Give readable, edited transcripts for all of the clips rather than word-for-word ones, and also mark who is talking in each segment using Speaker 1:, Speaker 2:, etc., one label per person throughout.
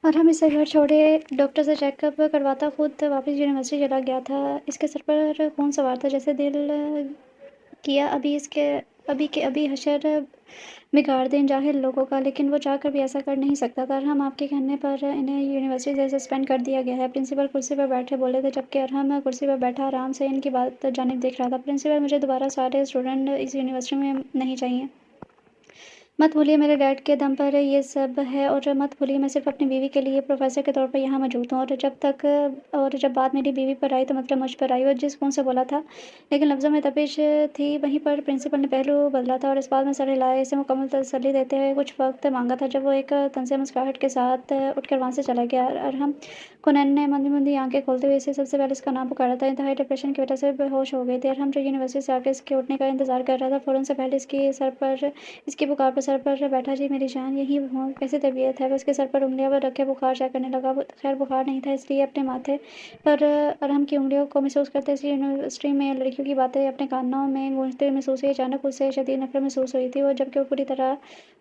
Speaker 1: और हम इसे घर छोड़े, डॉक्टर से चेकअप करवाता खुद वापस यूनिवर्सिटी चला गया था। इसके सर पर खून सवार था, जैसे दिल किया अभी के अभी हशर बिगाड़ दें जाहिल लोगों का, लेकिन वो चाह कर भी ऐसा कर नहीं सकता था। अरहम, आपके कहने पर इन्हें यूनिवर्सिटी से सस्पेंड कर दिया गया है। प्रिंसिपल कुर्सी पर बैठे बोले थे, जबकि अरहम कुर्सी पर बैठा आराम से इनकी बात जानिब देख रहा था। प्रिंसिपल, मुझे दोबारा सारे स्टूडेंट इस यूनिवर्सिटी में नहीं चाहिए। मत भूलिए मेरे डैड के दम पर ये सब है, और मत भूलिए मैं सिर्फ अपनी बीवी के लिए प्रोफेसर के तौर पर यहाँ मौजूद हूँ। और जब बात मेरी बीवी पर आई तो मतलब मुझ पर आई, और जिस खून से बोला था, लेकिन लफ्ज़ों में तपिश थी। वहीं पर प्रिंसिपल ने पहलू बदला था और इस बात में सर हिलाए, इसे मुकम्मल तसल्ली देते हुए कुछ वक्त मांगा था, जब वो एक तंज़ मुस्कुराहट के साथ उठकर वहाँ से चला गया। अरहम, कुनैन ने मंदी मंदी आंखें खोलते हुए इसे सबसे पहले इसका नाम पुकारा था। इंतहाई डिप्रेशन की वजह से बेहोश हो गई थी। अरहम, जो यूनिवर्सिटी से आकर इसके उठने का इंतजार कर रहा था, फ़ौरन से पहले इसकी पुकार पर सर पर बैठा। जी मेरी जान, यही हूँ, कैसी तबीयत है? वो उसके सर पर उंगलियां पर रखे बुखार चेक करने लगा। खैर बुखार नहीं था, इसलिए अपने माथे पर अरहम की उंगलियों को महसूस करते इसलिए यूनिवर्सिटी में लड़कियों की बातें अपने कानों में गूंजते हुए महसूस हुई। अचानक उसे शदीद नफरत महसूस हुई थी, वो जबकि वो पूरी तरह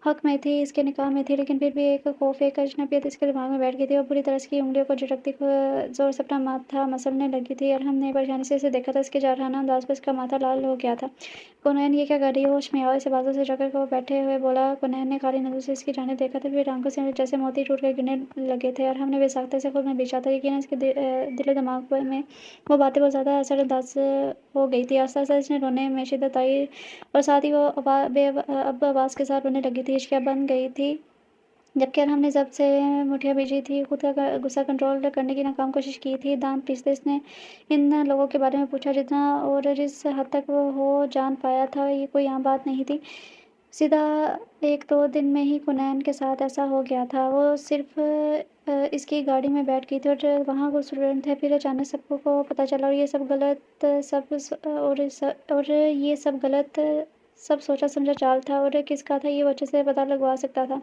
Speaker 1: हक में थी, इसके निकाह में थी, लेकिन फिर भी एक खौफ, एक अजनबियत इसके दिमाग में बैठ गई थी। वो पूरी तरह इसकी उंगलियों को झटकती जोर से अपना माथा मसलने लगी थी। अरहम ने परेशानी से इसे देखा था, इसके जारहाना अंदाज पर इसका माथा लाल हो गया था। कुनैन, ये क्या कर रही हो? होश में आओ, इसे बाजू से जकड़ कर वो बैठे हुए बोला। कुनैन ने काली नज़रों से इसकी जानिब देखा था, फिर आंखों से जैसे मोती टूट कर गिरने लगे थे। अरहम ने बेसाख्ता से खुद में बेचा था, यकीनन इसके दिलो दिमाग में वो बातें बहुत ज़्यादा असरअंदाज हो गई थी। आस्ता आस्ता इसने रोने में शिद्दत आई, और साथ ही वो अब आवाज़ के साथ रोने लगी थी। इश्किया बन गई थी, जबकि अरहम ने जब से मुठियाँ भीजी थी, खुद का गुस्सा कंट्रोल करने की नाकाम कोशिश की थी। दांत पीसते इसने इन लोगों के बारे में पूछा, जितना और जिस हद तक वो हो जान पाया था, ये कोई आम बात नहीं थी। सीधा 1-2 दिन में ही कुनैन के साथ ऐसा हो गया था। वो सिर्फ़ इसकी गाड़ी में बैठ गई थी और वहाँ वो स्टूडेंट थे। फिर अचानक सबको को पता चला, और ये सब गलत सब सोचा समझा चाल था, और किसका था ये वो अच्छे से पता लगवा सकता था।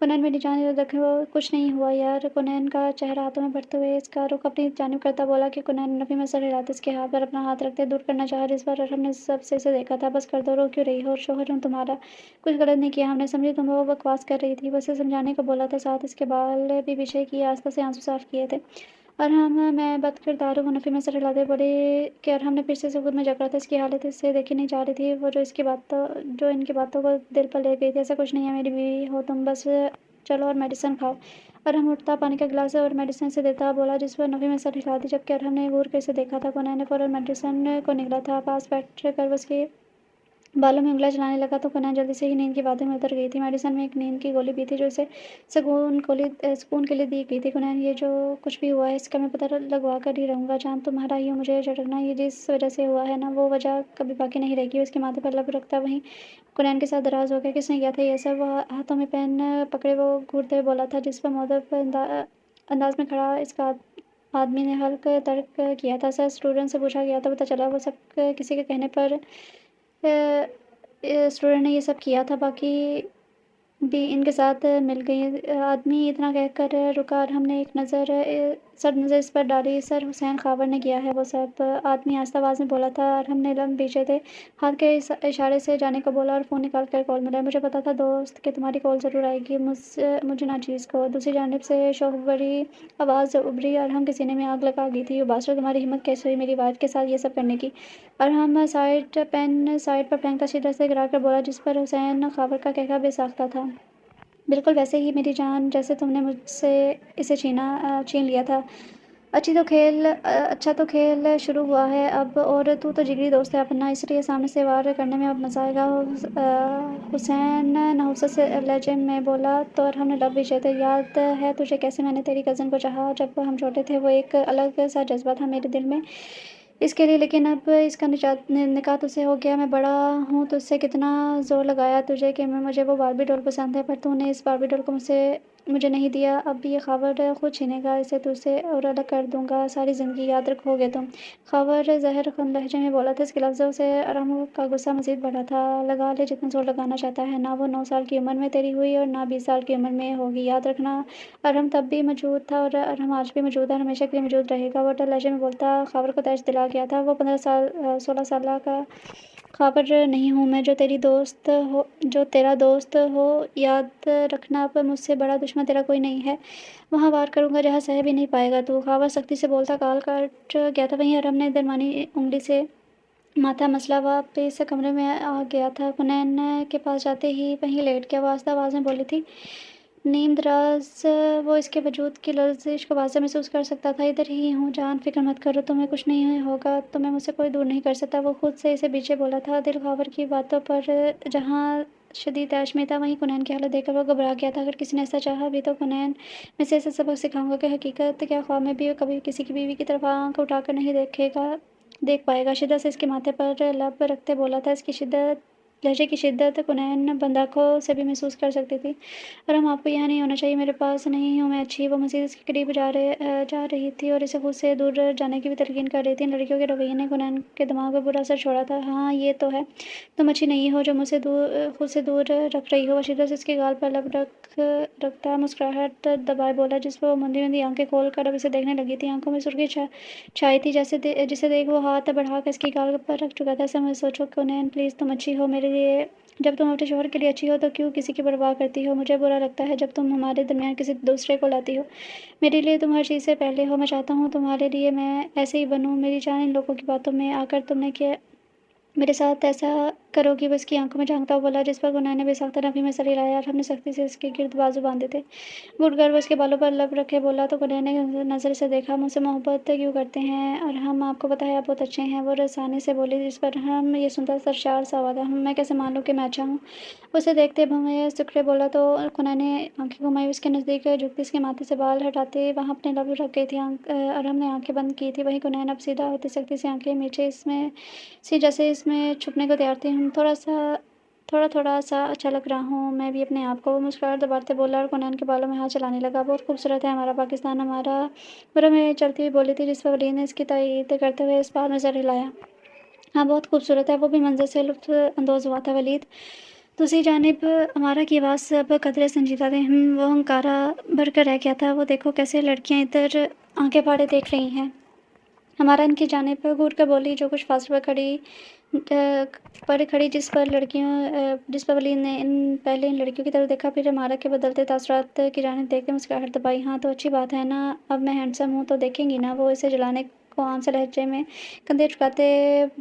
Speaker 1: कुनैन, मेरी जान, इधर देखो, कुछ नहीं हुआ यार। कुनैन का चेहरा हाथों में भरते हुए इसका रुख अपनी जानिब करता बोला कि कुनैन नफ़ी में सर हिलाते इसके हाथ पर अपना हाथ रखते दूर करना चाहा। इस बार अरहम ने सबसे इसे देखा था। बस कर दो, रो क्यों रही हो? और शौहर हूँ तुम्हारा, कुछ गलत नहीं किया हमने, समझी तुम? वो बकवास कर रही थी, बस इसे समझाने को बोला था, साथ इसके बाल भी पीछे किए, आस्था से आंसू साफ किए थे। अरहम, मैं बद किरदार हूँ, नफ़ी में सर हिलाते बोली कि अरहम ने फिर से खुद में जकड़ा था। इसकी हालत इससे देखी नहीं जा रही थी, वो जो इनकी बातों को दिल पर ले गई थी। ऐसा कुछ नहीं है, मेरी बीवी हो तुम, बस चलो और मेडिसिन खाओ। अरहम उठता, पानी का गिलास और मेडिसिन से देता बोला, जिस पर नफ़ी में सर हिला दी, जबकि अरहम ने घूर कर इसे देखा था। कोने ने फ़ौरन मेडिसिन को निगला था, पास बैठ कर उसकी बालों में उँगलियाँ चलाने लगा, तो कुनैन जल्दी से ही नींद की बातों में उतर गई थी। मेडिसिन में एक नींद की गोली भी थी, जो इसे सुकून के लिए दी गई थी। कुनैन, ये जो कुछ भी हुआ है इसका मैं पता लगवा कर ही रहूँगा। जान तुम्हारा ही हूँ, मुझे झटकना ये जिस वजह से हुआ है ना, वो वजह कभी बाकी नहीं रहेगी। उसके माथे पर लब रखता वहीं कुनैन के साथ दराज़ हो गया। किसने किया था ये सब? वो हाथों में पेन पकड़े वो घूरते हुए बोला था, जिस पर मुअद्दब अंदाज में खड़ा इसका आदमी ने हल्का तर्क किया था। सर, स्टूडेंट से पूछा गया था, पता चला वो सब किसी के कहने पर स्टूडेंट ने ये सब किया था, बाकी भी इनके साथ मिल गई। आदमी इतना कहकर रुका, और हमने एक सब नज़र इस पर डाली। सर, हुसैन खावर ने किया है वो सब, आदमी आहिस्ता आवाज़ में बोला था। और हमने लम्ब पीछे थे, हाथ के इशारे से जाने को बोला, और फ़ोन निकाल कर कॉल मिलाया। मुझे पता था दोस्त कि तुम्हारी कॉल ज़रूर आएगी, मुझे नाचीज़ को। दूसरी जानिब से शोख भरी आवाज़ उभरी, और हम के सीने में आग लगा गई थी। ये बादशाह, तुम्हारी हिम्मत कैसे हुई मेरी वाइफ के साथ ये सब करने की? और हम साइड पर फेंकता सीधा से गिरा कर बोला, जिस पर हुसैन खावर का कहना बेसाख्ता था। बिल्कुल वैसे ही मेरी जान, जैसे तुमने मुझसे इसे छीन लिया था। अच्छा तो खेल शुरू हुआ है अब, और तू तो जिगरी दोस्त है अपना, इसलिए सामने से वार करने में अब मज़ा आएगा। हुसैन नहुसत से लहजे में बोला, तो और हमने लब विषय थे, याद है तुझे कैसे मैंने तेरी कज़न को चाहा जब हम छोटे थे? वो एक अलग सा जज्बा था मेरे दिल में इसके लिए, लेकिन अब इसका निकाह तुझसे हो गया। मैं बड़ा हूँ तुझसे, कितना ज़ोर लगाया तुझे कि मुझे वो बार्बी डॉल पसंद है, पर तूने इस बार्बी डॉल को मुझे नहीं दिया। अब ये ख़ावर खुद छीनेगा इसे तुझसे, और अलग कर दूँगा सारी ज़िंदगी, याद रखोगे तुम। ख़ावर ज़हर-ख़ुन लहजे में बोला था। इसके लफ्ज़ों से अरहम का गुस्सा मज़ीद बढ़ा था। लगा ले जितना ज़ोर लगाना चाहता है, ना वो 9 साल की उम्र में तेरी हुई, और ना 20 साल की उम्र में होगी, याद रखना। अरहम तब भी मौजूद था, और अरहम आज भी मौजूद है, और हमेशा के लिए मौजूद रहेगा। वो डर लहजे में बोलता ख़ावर को तैश दिला गया था। वो 16 साल का خابر نہیں ہوں میں جو تیرا دوست ہو، یاد رکھنا اب مجھ سے بڑا دشمن تیرا کوئی نہیں ہے، وہاں وار کروں گا جہاں سہ بھی نہیں پائے گا تو۔ خاور سختی سے بولتا کال کاٹ گیا تھا، وہیں ارم نے درمیانی انگلی سے ماتھا مسلا واپس کمرے میں آ گیا تھا۔ کنین کے پاس جاتے ہی وہیں لیٹ گیا، وہ آہستہ آواز میں بولی تھی، نیم دراز۔ وہ اس کے وجود کی لرزش کو واضح محسوس کر سکتا تھا۔ ادھر ہی ہوں جان، فکر مت کرو، تمہیں کچھ نہیں ہوگا، تمہیں مجھ سے کوئی دور نہیں کر سکتا۔ وہ خود سے اسے پیچھے بولا تھا۔ دل خاور کی باتوں پر جہاں شدید تیش میں تھا، وہیں کنین کی حالت دیکھ کر وہ گھبرا گیا تھا۔ اگر کسی نے ایسا چاہا بھی تو کنین میں سے اسے سبق سکھاؤں گا کہ حقیقت کیا، خواب میں بھی کبھی کسی کی بیوی کی طرف آنکھ اٹھا کر نہیں دیکھ پائے گا۔ شدت سے اس کے ماتھے پر لب رکھتے بولا تھا۔ اس کی لہجے کی شدت کنین بند آنکھوں سے بھی محسوس کر سکتی تھی۔ ارم، آپ کو یہاں نہیں ہونا چاہیے، میرے پاس نہیں ہوں میں اچھی۔ وہ مزید اس کے قریب جا رہی تھی اور اسے خود سے دور جانے کی بھی تلقین کر رہی تھی۔ ان لڑکیوں کے رویے نے کنین کے دماغ پر برا اثر چھوڑا تھا۔ ہاں یہ تو ہے، تم اچھی نہیں ہو جو مجھ سے خود سے دور رکھ رہی ہو۔ وہ شدت سے اس کے گال پر لب رکھتا مسکراہٹ دبائے بولا، جس پر وہ مندی مندی آنکھیں کھول کر اب اسے دیکھنے لگی تھی۔ آنکھوں میں سرخی چھائی تھی، جسے دیکھ وہ ہاتھ بڑھا کر اس کی گال پر رکھ چکا تھا۔ ایسا مت سوچو کنین، پلیز، تم اچھی ہو میرے لیے۔ جب تم اپنے شوہر کے لیے اچھی ہو تو کیوں کسی کی پرواہ کرتی ہو؟ مجھے برا لگتا ہے جب تم ہمارے درمیان کسی دوسرے کو لاتی ہو۔ میرے لیے تم ہر چیز سے پہلے ہو، میں چاہتا ہوں تمہارے لیے میں ایسے ہی بنوں۔ میری جان، ان لوگوں کی باتوں میں آ کر تم نے میرے ساتھ ایسا کرو گی؟ وہ اس کی آنکھوں میں جھانکتا ہوا بولا، جس پر کنین نے بے ساختہ نفی میں سر ہلایا اور ہم نے سختی سے اس کے گرد بازو باندھے تھے۔ گھٹ کر وہ اس کے بالوں پر لب رکھے بولا تو کنین نے نظر سے دیکھا، مجھ سے محبت کیوں کرتے ہیں اور ہم آپ کو پتہ ہے آپ بہت اچھے ہیں۔ وہ رسانے سے بولی، جس پر ہم یہ سنتا سرشار سا ہوا تھا۔ میں کیسے مان لوں کہ میں اچھا ہوں؟ اسے دیکھتے بھویں سکڑے بولا تو کنین نے آنکھیں گھمائی، اس کے نزدیک جھکتی، اس کے ماتھے سے بال ہٹاتے وہاں اپنے لب رکھ گئی تھی۔ ارم نے آنکھیں بند کی تھی، وہیں کنین اب سیدھا ہوتی سختی سے آنکھیں میچے جیسے اس میں چھپنے کو تیار تھی۔ تھوڑا سا اچھا لگ رہا ہوں میں بھی اپنے آپ کو، وہ مسکراہٹ دباتے بولا اور کنین کے بالوں میں ہاتھ چلانے لگا۔ بہت خوبصورت ہے ہمارا پاکستان، ہمارا برہ میں چلتی ہوئی بولی تھی، جس پر ولید نے اس کی تائید کرتے ہوئے اس بات میں سر ہلایا۔ ہاں بہت خوبصورت ہے۔ وہ بھی منظر سے لطف اندوز ہوا تھا۔ ولید دوسری جانب امارا کی آواز سے اب قدرے سنجیدہ تھی۔ وہ ہنکارا بھر کر رہ گیا تھا۔ وہ دیکھو کیسے لڑکیاں ادھر آنکھیں پھاڑے دیکھ رہی ہیں۔ امارا ان کی جانب گھور کر بولی، جو کچھ فاصلے پر کھڑی، جس پر ولید نے پہلے ان لڑکیوں کی طرف دیکھا، پھر امارا کے بدلتے تاثرات کی جانب دیکھتے مسکراہٹ دبائی۔ ہاں تو اچھی بات ہے نا، اب میں ہینڈسم ہوں تو دیکھیں گی نا؟ وہ اسے جلانے کو عام سے لہجے میں کندھے جھکاتے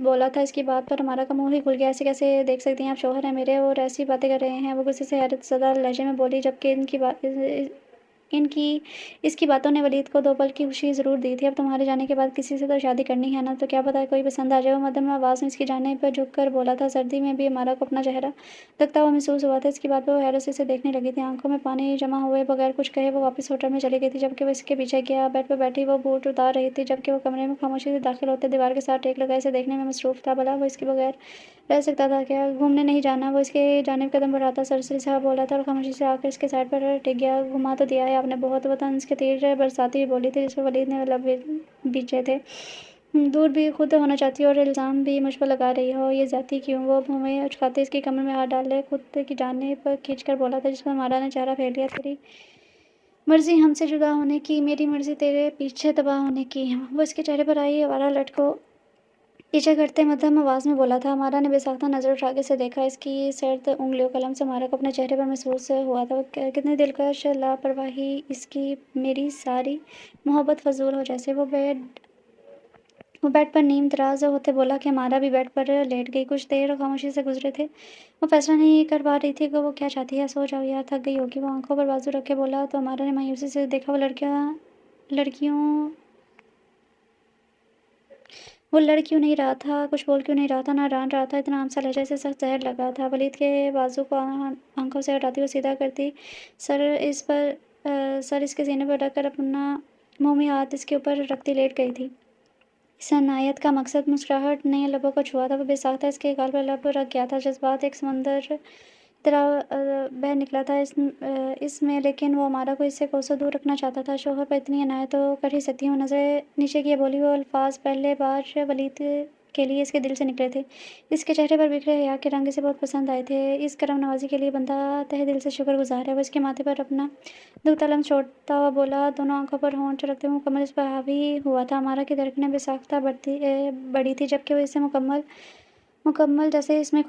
Speaker 1: بولا تھا۔ اس کی بات پر امارا کا منہ ہی کھل گیا۔ ایسے کیسے دیکھ سکتی ہیں آپ؟ شوہر ہیں میرے اور ایسی باتیں کر رہے ہیں؟ وہ غصے سے حیرت زدہ لہجے میں بولی، جبکہ اس کی باتوں نے ولید کو دو پل کی خوشی ضرور دی تھی۔ اب تمہارے جانے کے بعد کسی سے تو شادی کرنی ہے نا، تو کیا پتہ کوئی پسند آ جائے۔ وہ مدھم آواز میں اس کی جانب جھک کر بولا تھا۔ سردی میں بھی امارا کو اپنا چہرہ دکھتا ہوا محسوس ہوا تھا۔ اس کی بات پر وہ حیرت سے اسے دیکھنے لگی تھی۔ آنکھوں میں پانی جمع ہوئے بغیر کچھ کہے وہ واپس ہوٹل میں چلی گئی تھی، جبکہ وہ اس کے پیچھے گیا۔ بیڈ پر بیٹھی وہ بوٹ اتار رہی تھی، جبکہ وہ کمرے میں خاموشی سے داخل ہوتے دیوار کے ساتھ ٹیک لگائے اسے دیکھنے میں مصروف تھا۔ بھلا وہ اس کے بغیر رہ سکتا تھا کیا؟ گھومنے نہیں جانا؟ وہ اس کی جانب قدم بڑھاتا سرسری سا بولا تھا اور خاموشی سے آ کر اس کے سائڈ پر ٹک گیا۔ گھما تو دیا ہے آپ نے بہت۔ وہ طنز کے تیر برساتی ہوئی بولی تھی، جس پر ولید نے لب بھیجے تھے۔ دور بھی خود ہونا چاہتی ہو اور الزام بھی مجھ پر لگا رہی ہو، یہ زیادتی کیوں؟ وہ بھویں اچکاتے اس کی کمر میں ہاتھ ڈالے خود کی جانب کھینچ کر بولا تھا، جس پر امارا نے چہرہ پھیر لیا۔ تیری مرضی ہم سے جدا ہونے کی، میری مرضی تیرے پیچھے تباہ ہونے کی۔ وہ اس کے چہرے پر آئی آوارہ لٹ کو پیچھے کرتے مدھم آواز میں بولا تھا۔ امارا نے بے ساختہ نظر اٹھا کے اسے دیکھا۔ اس کی سرد انگلیوں کا لمس امارا کو اپنے چہرے پر محسوس ہوا تھا۔ کتنی دلکش لاپرواہی اس کی، میری ساری محبت فضول ہو جیسے۔ وہ بیڈ پر نیم دراز ہوتے بولا کہ امارا بھی بیڈ پر لیٹ گئی۔ کچھ دیر خاموشی سے گزرے تھے۔ وہ فیصلہ نہیں کر پا رہی تھی کہ وہ کیا چاہتی ہے۔ سو جاؤ یار، تھک گئی ہوگی۔ وہ آنکھوں پر بازو رکھے بولا تو امارا نے مایوسی سے دیکھا۔ وہ لڑ کیوں نہیں رہا تھا، کچھ بول کیوں نہیں رہا تھا، نہ ران رہا تھا؟ اتنا عام سا لہجہ اسے سخت زہر لگا تھا۔ ولید کے بازو کو آنکھوں سے ہٹاتی وہ سیدھا کرتی سر اس کے سینے پر رکھ کر اپنا مومی ہاتھ اس کے اوپر رکھتی لیٹ گئی تھی۔ اس عنایت کا مقصد مسکراہٹ نے لبوں کو چھوا تھا۔ وہ بے ساختہ اس کے گال پر لب رکھ گیا تھا۔ جذبات ایک سمندر طرح بہہ نکلا تھا اس میں، لیکن وہ امارا کو اس سے کوسوں دور رکھنا چاہتا تھا۔ شوہر پر اتنی عنایت تو کر ہی سکتی ہوں۔ نظریں نیچے کیے بولی۔ وہ الفاظ پہلے بار ولید کے لیے اس کے دل سے نکلے تھے۔ اس کے چہرے پر بکھرے حیا کے رنگ اسے بہت پسند آئے تھے۔ اس کرم نوازی کے لیے بندہ تہہ دل سے شکر گزار ہے۔ وہ اس کے ماتھے پر اپنا دکھتا لمس چھوڑتا ہوا بولا، دونوں آنکھوں پر ہونٹ رکھتے ہوئے مکمل اس پر حاوی ہوا تھا۔ امارا کی دھڑکنیں بے ساختہ بڑھی تھی، جبکہ وہ اسے مکمل مکمل جیسے اس میں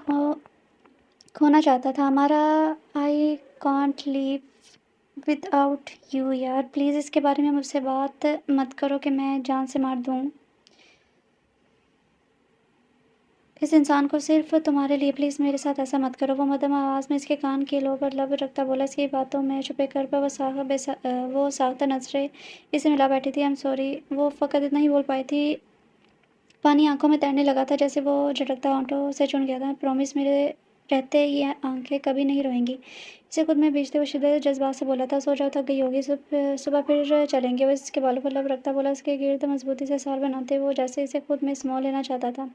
Speaker 1: کھونا چاہتا تھا ہمارا۔ I can't live with out you یار، پلیز اس کے بارے میں مجھ سے بات مت کرو کہ میں جان سے مار دوں اس انسان کو، صرف تمہارے لیے پلیز میرے ساتھ ایسا مت کرو۔ وہ مدھم آواز میں اس کے کان کی لو پر لب رکھتا بولا۔ اس کی باتوں میں چھپے کر پر وہ ساختہ نظریں اسے ملا بیٹھی تھی۔ سوری، وہ فقط اتنا ہی بول پائی تھی۔ پانی آنکھوں میں تیرنے لگا تھا جیسے وہ جھٹکتا ہونٹوں سے چن گیا تھا۔ پرومس، میرے رہتے یہ آنکھیں کبھی نہیں روئیں گی، اسے خود میں بیچتے ہوئے شدید جذبات سے بولا تھا۔ سو جاؤ، تھک گئی ہوگی، صبح پھر چلیں گے۔ وہ اس کے بالوں پر لب رکھتا بولا، اس کے گرد مضبوطی سے سار بناتے وہ جیسے اسے خود میں سمو لینا چاہتا تھا۔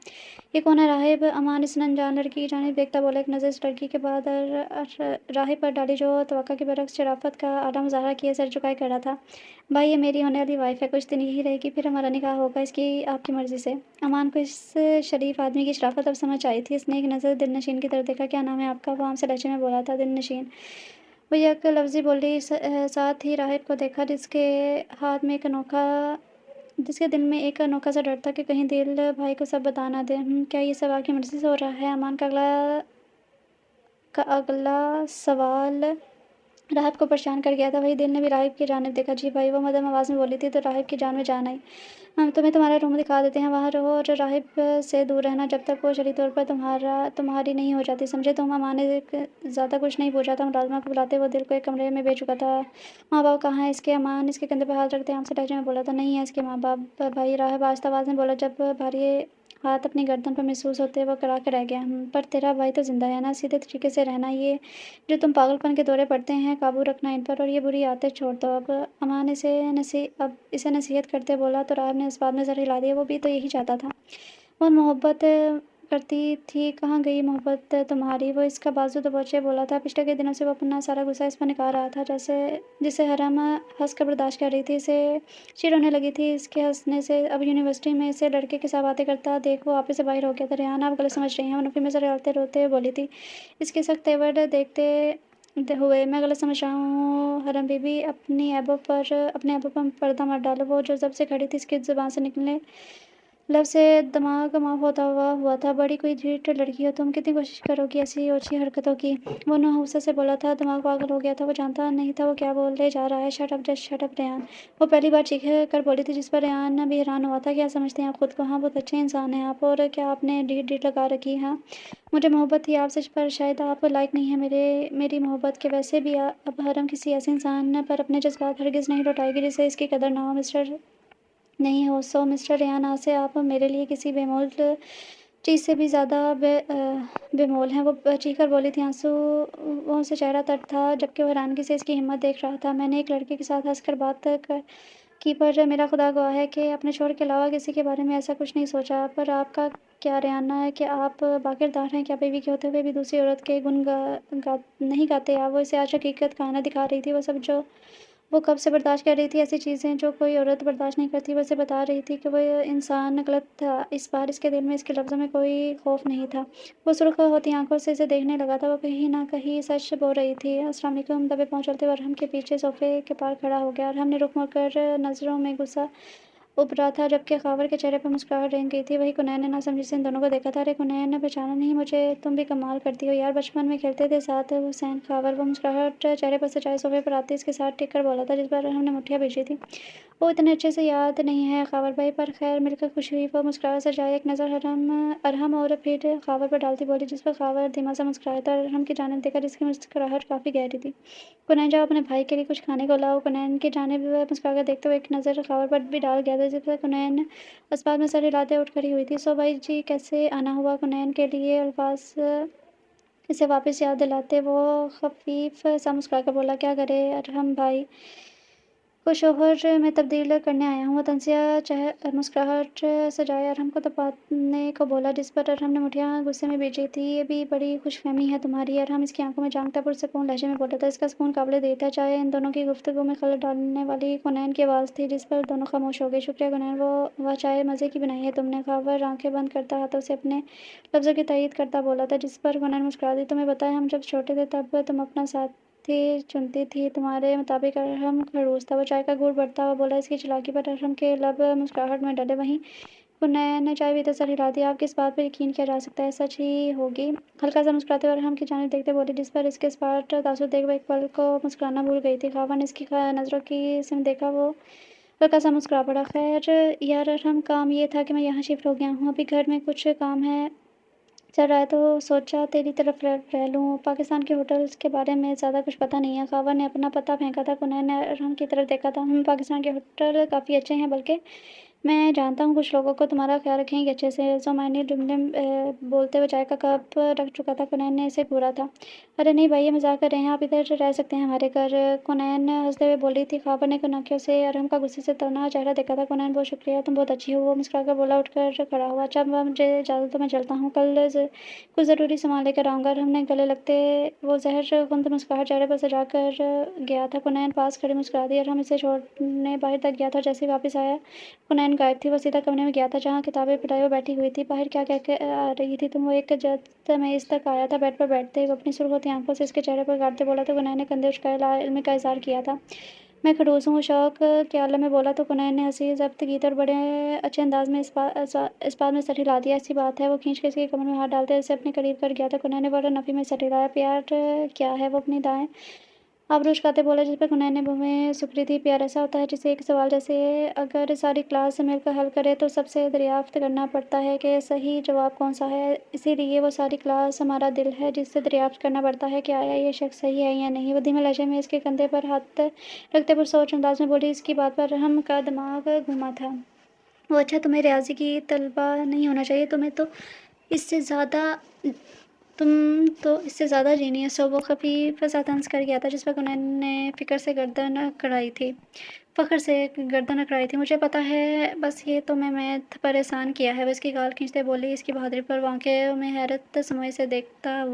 Speaker 1: یہ کون ہے راہب؟ امان اس انجان لڑکی کی جانب دیکھتا بولا۔ ایک نظر اس لڑکی کے بعد راہب پر ڈالی جو توقع کے برعکس شرافت کا اعلیٰ مظاہرہ کیے سر جھکائے کھڑا تھا۔ بھائی، یہ میری ہونے والی وائف ہے، کچھ دن یہی رہے گی، پھر ہمارا نکاح ہوگا، اس کی آپ کی مرضی سے۔ امان کو اس شریف آدمی کی شرافت اب سمجھ آئی تھی۔ اس نے ایک نظر دل نشین کی طرف دیکھا۔ کیا نام ہے آپ کا؟ وہ عام سے لہجے میں بولا تھا۔ دل نشین، وہ یک لفظی بولی، ساتھ ہی راہب کو دیکھا جس کے دل میں ایک انوکھا سا ڈر تھا کہ کہیں دل بھائی کو سب بتا نہ دے۔ کیا یہ سب آپ کی مرضی سے ہو رہا ہے؟ امان کا اگلا سوال راہب کو پریشان کر گیا تھا۔ وہی دل نے بھی راہب کی جانب دیکھا۔ جی بھائی، وہ مدھم آواز میں بولی تھی۔ تو راہب کی جان میں جان آئی۔ ہم تمہیں تمہارا روم دکھا دیتے ہیں، وہاں رہو اور راہب سے دور رہنا جب تک وہ شرعی طور پر تمہاری نہیں ہو جاتی، سمجھے تم؟ امان نے زیادہ کچھ نہیں پوچھا تھا۔ ملازمہ کو بلاتے وہ دل کو ایک کمرے میں بھیج چکا تھا۔ ماں باپ کہاں ہیں اس کے؟ امان اس کے کندھے پر ہاتھ رکھتے عام سے لہجے میں بولا تھا۔ نہیں ہیں اس کے ماں باپ بھائی، راہب آہستہ آواز میں بولا۔ جب بھاری ہاتھ اپنی گردن پر محسوس ہوتے وہ کرا کے رہ گیا۔ پر تیرا بھائی تو زندہ ہے نا؟ سیدھے طریقے سے رہنا، یہ جو تم پاگل پن کے دورے پڑتے ہیں، قابو رکھنا ان پر، اور یہ بری عادتیں چھوڑ دو اب۔ امان اسے نصیحت کرتے بولا تو راہب نے اس بات میں سر ہلا دیا۔ وہ بھی تو یہی چاہتا تھا، بہت محبت کرتی تھی، کہاں گئی محبت تمہاری؟ وہ اس کا بازو دبوچے بولا تھا۔ پچھلے کئی دنوں سے وہ اپنا سارا غصہ اس پر نکال رہا تھا، جسے حرم ہنس کر برداشت کر رہی تھی۔ اسے چڑ ہونے لگی تھی اس کے ہنسنے سے۔ اب یونیورسٹی میں اسے لڑکے کے ساتھ باتیں کرتا دیکھ وہ آپے سے باہر ہو گیا تھا۔ ریحانہ، آپ غلط سمجھ رہی ہیں، وہ نفی میں سر ہلالتے روتے بولی تھی اس کے سخت تیور دیکھتے ہوئے۔ میں غلط سمجھ رہا ہوں حرم بی بی، اپنے ایبوں پر پردہ مت ڈالو۔ وہ جو ضبط سے کھڑی تھی، اس کی زبان سے نکلے لفظ سے دماغ معاف ہوتا ہوا تھا۔ بڑی کوئی ڈھیٹ لڑکی ہو تم، کتنی کوشش کرو گی ایسی اوچھی حرکتوں کی؟ وہ نحوست سے بولا تھا۔ دماغ پاگل ہو گیا تھا، وہ جانتا نہیں تھا وہ کیا بولے جا رہا ہے۔ Shut up, just shut up Rehan, وہ پہلی بار چیخ کر بولی تھی، جس پر ریحان بھی حیران ہوا تھا۔ کیا سمجھتے ہیں آپ خود کو؟ ہاں، بہت اچھے انسان ہیں آپ، اور کیا آپ نے ڈھیٹ لگا رکھی؟ ہاں، مجھے محبت تھی آپ سے، پر شاید آپ لائق نہیں ہیں میری محبت کے۔ ویسے بھی اب حرم کسی ایسے انسان پر اپنے جذبات ہرگز نہیں لوٹائے گی جسے اس کی قدر نہ ہو، نہیں ہو۔ سو مسٹر ریحان، آج سے آپ میرے لیے کسی بے مول چیز سے بھی زیادہ بے مول ہیں، وہ چیخ کر بولی تھی۔ آنسوؤں سے چہرہ تر تھا جبکہ وہ حیرانگی سے اس کی ہمت دیکھ رہا تھا۔ میں نے ایک لڑکے کے ساتھ ہنس کر بات کی، پر میرا خدا گواہ ہے کہ اپنے شوہر کے علاوہ کسی کے بارے میں ایسا کچھ نہیں سوچا۔ پر آپ کا کیا ریحانہ ہے کہ آپ باکردار ہیں؟ کیا بیوی کے ہوتے ہوئے بھی دوسری عورت کے گن نہیں گاتے آپ؟ وہ اسے آج حقیقت کا آئینہ دکھا رہی تھی، وہ سب جو وہ کب سے برداشت کر رہی تھی، ایسی چیزیں جو کوئی عورت برداشت نہیں کرتی۔ وہ اسے بتا رہی تھی کہ وہ انسان غلط تھا۔ اس بار اس کے دل میں اس کے لفظوں میں کوئی خوف نہیں تھا۔ وہ سرخ ہوتی آنکھوں سے اسے دیکھنے لگا تھا۔ وہ کہیں نہ کہیں سچ بول رہی تھی۔ السلام علیکم، دبے پاؤں چلتے ہوئے ارحم کے پیچھے صوفے کے پاس کھڑا ہو گیا۔ ارحم نے رخ موڑ کر نظروں میں غصہ ابھرا تھا جبکہ خاور کے چہرے پر مسکراہٹ رنگ گئی تھی۔ وہی کنین نے ناسمجھی سے ان دونوں کو دیکھا تھا۔ ارے کنین، پہچانا نہیں مجھے؟ تم بھی کمال کرتی ہو یار، بچپن میں کھیلتے تھے ساتھ۔ حسین خاور، وہ مسکراہٹ چہرے پر سجائے صوفے پر آتے اس کے ساتھ ٹک کر بولا تھا جس پر ارحم نے مٹھیاں بھیجی تھیں۔ وہ اتنے اچھے سے یاد نہیں ہے خاور بھائی، پر خیر مل کر خوشی ہوئی۔ وہ مسکراہٹ سجائے ایک نظر ارحم اور پھر خاور پر ڈالتی بولی، جس پر خاور دھیما سا مسکرایا تھا۔ ارحم کی جانب دیکھا جس کی مسکراہٹ کافی گہری تھی۔ کنین، جاؤ اپنے بھائی کے لیے کچھ کھانے کو لاؤ۔ کنین کی جانب مسکرا کر دیکھتے ہوئے ایک نظر خاور پر بھی ڈال گیا تھا، جس پر کنین اس بات میں سر ہلاتے اٹھ کھڑی ہوئی تھی۔ سو بھائی جی، کیسے آنا ہوا؟ کنین کے لیے الفاظ اسے واپس یاد دلاتے وہ خفیف سا مسکرا کر بولا، کیا کرے ارحم بھائی کو شوہر میں تبدیل کرنے آیا ہوں۔ وہ طنزیہ مسکراہٹ سجائے ارحم کو دبانے کو بولا، جس پر ارحم نے مٹھیاں غصے میں بھیجی تھیں۔ یہ بھی بڑی خوش فہمی ہے تمہاری۔ ارحم اس کی آنکھوں میں جھانکتا پرسکون لہجے میں بولا تھا۔ اس کا سکون قابل دید تھا، چاہے ان دونوں کی گفتگو میں خلل ڈالنے والی کنین کی آواز تھی جس پر دونوں خاموش ہو گئے۔ شکریہ کنین، وہ چائے مزے کی بنائی ہے تم نے۔ خاور آنکھیں بند کرتا ہاتھوں سے اپنے لفظوں کی تائید کرتا بولا تھا، جس پر کنین مسکرا دی۔ تمہیں پتہ ہے ہم جب چھوٹے تھے تب تم اپنا ساتھی چنتی تھی، تمہارے مطابق ارحم خڑوس تھا۔ وہ چائے کا گھونٹ بھرتا ہوا بولا۔ اس کی چالاکی پر ارحم کے لب مسکراہٹ میں ڈلے۔ وہیں पुनः ने चाय पीते सर हिला दिया। अब किस बात पर यकीन किया जा सकता है? सच ही होगी। हल्का सा मुस्कुराते हुए अरहम की जानिब देखते बोली, जिस पर इसके स्पॉट तासुर देख वह एक पल को मुस्कुराना भूल गई थी। खावा ने इसकी नज़रों की सिम देखा, वो हल्का सा मुस्कुरा पड़ा। खैर यार अरहम, काम ये था कि मैं यहाँ शिफ्ट हो गया हूँ, अभी घर में कुछ काम है चल रहा है तो सोचा तेरी तरफ रह लूँ। पाकिस्तान के होटल्स के बारे में ज़्यादा कुछ पता नहीं है। खावा ने अपना पता फेंका था। कुनैन ने अरहम की तरफ देखा था। पाकिस्तान के होटल काफ़ी अच्छे हैं, बल्कि मैं जानता हूँ कुछ लोगों को। तुम्हारा ख्याल रखेंगे अच्छे से। ज़ुमायनी जुमले बोलते हुए चाय का कप रख चुका था। कुनैन ने इसे घूरा था। अरे नहीं भाई, ये मजाक कर रहे हैं, आप इधर रह सकते हैं हमारे घर। कुनैन हंसते हुए बोली थी। खाबा ने आंखों से अरहम का गुस्से से तना चेहरा देखा था। कुनैन, बहुत शुक्रिया, तुम बहुत अच्छी हो, वो मुस्कुराकर बोला। उठकर खड़ा हुआ। अच्छा अब मुझे इजाज़त, तो मैं चलता हूँ, कल कुछ ज़रूरी सामान लेकर आऊँगा। अरहम ने गले लगते वो जहर खुंद मुस्कुराहट चेहरे पर सजा कर गया था। कुनैन पास खड़ी मुस्कुरा दी। अरहम इसे छोड़ने बाहर तक गया था। जैसे ही वापस आया हुनैन गायब थी। वो सीधा कमरे में गया था जहाँ किताबें पिटाई वो बैठी हुई थी। बाहर क्या कह के आ रही थी तुम? वो एक जद में इस तक आया था। बेड पर बैठते वो अपनी सुर्ख होती आंखों से इसके चेहरे पर गाड़ते बोला तो हुनैन ने कंधे उचकाए लाइल्मी का इज़हार किया था। मैं खड़ूस हूँ, शौक के आलम में बोला तो हुनैन ने हंसी जब्त की और बड़े अच्छे अंदाज में इस बात में सर हिला दिया। ऐसी बात है? वो खींच के इसके कमर में हाथ डालते उसे अपने करीब कर गया था। हुनैन ने बड़ा नफ़ी में सर हिलाया। प्यार क्या है? वो अपनी दाएं आबरू उचकाते बोला, जिस पर हुनैन ने भूमि सुकरी थी। प्यार ऐसा होता है जिसे एक सवाल जैसे अगर सारी क्लास मिलकर हल करे तो सबसे दरियाफ्त करना पड़ता है कि सही जवाब कौन सा है। इसीलिए वो सारी क्लास हमारा दिल है जिससे दरियाफ्त करना पड़ता है कि आया ये शख्स सही है या नहीं। वो धीमे लहजे में इसके कंधे पर हाथ रखते पुरसोच अंदाज में बोली। इसकी बात पर हम का दिमाग घूमा था। वो, अच्छा तुम्हें रियाजी की तलबा नहीं होना चाहिए, इससे ज़्यादा इससे ज़्यादा जीनियस हो। वो खफीफ सा तंज कर गया था, जिस पर उन्होंने फ़ख्र से गर्दन अकड़ाई थी। मुझे पता है, बस ये तो मैं मैथ परेशान किया है। वो इसकी गाल खींचते बोली। इसकी बहादुरी पर वो आंखें में हैरत समोए से देखता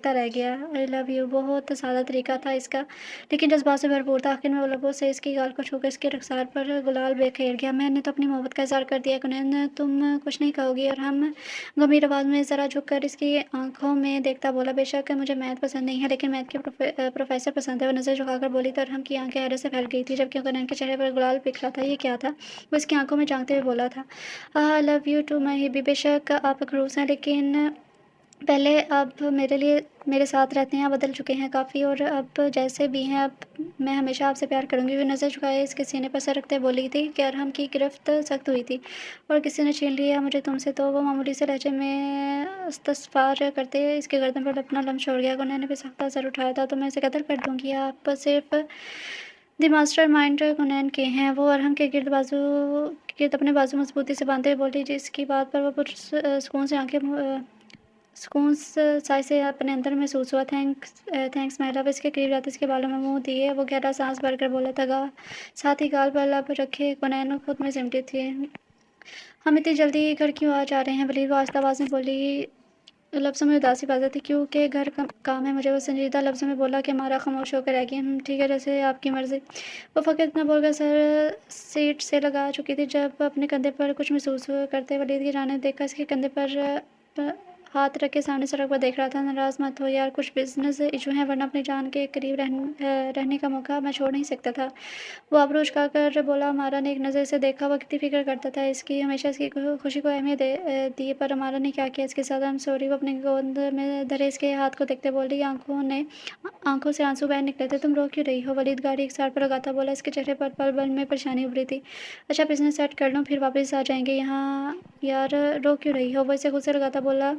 Speaker 1: रह गया। आई लव यू, बहुत सादा तरीका था इसका, लेकिन जज्बात से भरपूर था। आखिर में वो लबों से इसकी गाल को छूकर इसके रखसार पर गुलाल बेखेर गया। मैंने तो अपनी मोहब्बत का इज़हार कर दिया कुनैन, तुम कुछ नहीं कहोगी? और हम गंभीर आवाज़ में ज़रा झुककर इसकी आंखों में देखता बोला, बेशक मुझे मैथ पसंद नहीं है, लेकिन मैथ के प्रोफेसर पसंद है। वो नज़र झुकाकर बोली तो अरहम की आंखें हैरत से फैल गई थी, जबकि कुनैन के चेहरे पर गुलाल बिखरा था। ये क्या था? वो इसकी आंखों में झांकते हुए बोला था। I love you too my hubby, बेशक आप खड़ूस हैं, लेकिन पहले आप मेरे साथ रहते हैं। आप बदल चुके हैं काफ़ी, और अब जैसे भी हैं, अब मैं हमेशा आपसे प्यार करूँगी। वो नज़र झुकाए इसके सीने पर सर रखते बोली थी कि अरहम की गिरफ्त सख्त हुई थी और किसी ने छीन लिया मुझे तुमसे। तो वो मामूली से लहजे में इस्तग़फ़ार करते इसके गर्दन पर अपना लम्ब छोड़ गया। उन्होंने भी सख्त सर उठाया था। तो मैं इसे कत्ल कर दूँगी, आप सिर्फ द मास्टर माइंड कुनैन के हैं। वो अरहम के गिर्द अपने बाजू मजबूती से बांधे बोली, जिसकी बात पर वो सुकून साय से अपने अंदर महसूस हुआ। Thanks my love. इसके करीब जाते इसके बालों में मुंह दिए वो गहरा सांस भरकर बोला था, साथ ही गाल पर लब रखे कुनैन खुद में सिमटी थी। हम इतनी जल्दी घर क्यों आ जा रहे हैं वलीद? वो आहिस्ता आवाज़ में बोली, लफ्ज़ों में उदासी बाज़ा थी। क्योंकि घर का काम है मुझे। वो संजीदा लफ्ज़ों में बोला कि हमारा खामोश होकर रह गई। ठीक है, जैसे आपकी मर्ज़ी। वो फ़कत इतना बोलकर सर सीट से लगा चुकी थी जब अपने कंधे पर कुछ महसूस करते वलीद की जानिब देखा। इसके कंधे पर हाथ रख के सामने सड़क पर देख रहा था। नाराज़ मत हो यार, कुछ बिज़नेस इशू हैं, वरना अपनी जान के करीब रहने का मौका मैं छोड़ नहीं सकता था। वो आबरू उचकाकर बोला। अमारा ने एक नज़र से देखा। वो कितनी फ़िक्र करता था इसकी, हमेशा इसकी खुशी को अहमियत दी, पर अमारा ने क्या किया इसके साथ? I am sorry. वो अपनी गोद में धरे इसके हाथ को देखते बोली, आंखों से आंसू बह निकले थे। तुम रो क्यों रही हो? वलीद गाड़ी एक साइड पर लगाता बोला। इसके चेहरे पर पल भर में परेशानी उभरी थी। अच्छा, बिज़नेस सेट कर लो, फिर वापस आ जाएंगे यहाँ। यार रो क्यों रही हो? वो इसे खुद से लगाता बोला,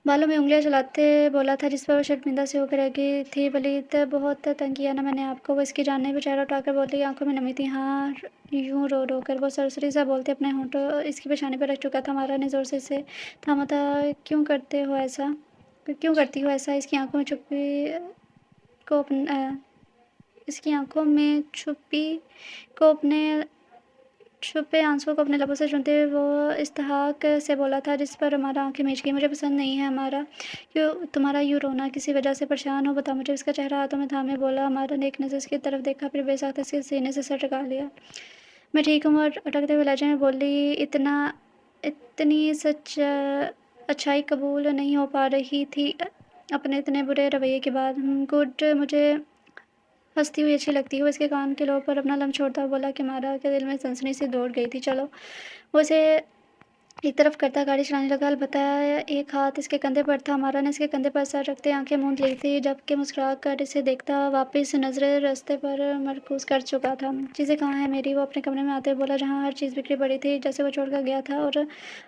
Speaker 1: बालों में उंगलियां चलाते बोला था, जिस पर वो शर्मिंदा से होकर रह गई थी। वलीद, बहुत तंग किया ना मैंने आपको? वो इसकी जानने पर चेहरा उठाकर बोली, आंखों में नमी थी। हाँ, यूं रो रो कर। वो सरसरी सा बोलते अपने होंठों इसकी पेशानी पर रख चुका था। हमारा ने ज़ोर से इसे थामा था। क्यों करती हो ऐसा? इसकी आंखों में छुपे आंसुओं को अपने लबों से चूमते हुए वो इस्तहाक से बोला था, जिस पर हमारा आंखें मीच गई। मुझे पसंद नहीं है हमारा, क्यों तुम्हारा यूँ रोना? किसी वजह से परेशान हो? बता मुझे। इसका चेहरा हाथों में थामे बोला। हमारा ने एक नज़र इसकी तरफ देखा, फिर बेसाख्ता इसके सीने से सर टका लिया। मैं ठीक हूँ। और अटकते हुए लहजे में बोली, इतनी अच्छाई कबूल नहीं हो पा रही थी अपने इतने बुरे रवैये के बाद। गुड, मुझे ہنستی ہوئی اچھی لگتی ہے۔ وہ اس کے کان کے لوب پر اپنا لم چھوڑتا ہوا بولا کہ مارا کے دل میں سنسنی سی دوڑ گئی تھی۔ چلو وہ اسے ایک طرف کرتا گاڑی چلانے لگا، البتہ ایک ہاتھ اس کے کندھے پر تھا۔ مارا نے اس کے کندھے پر سر رکھتے آنکھیں موند لی تھی، جبکہ مسکرا کر اسے دیکھتا واپس نظریں راستے پر مرکوز کر چکا تھا۔ چیزیں کہاں ہیں میری؟ وہ اپنے کمرے میں آتے ہوئے بولا، جہاں ہر چیز بکھری پڑی تھی جیسے وہ چھوڑ کر گیا تھا، اور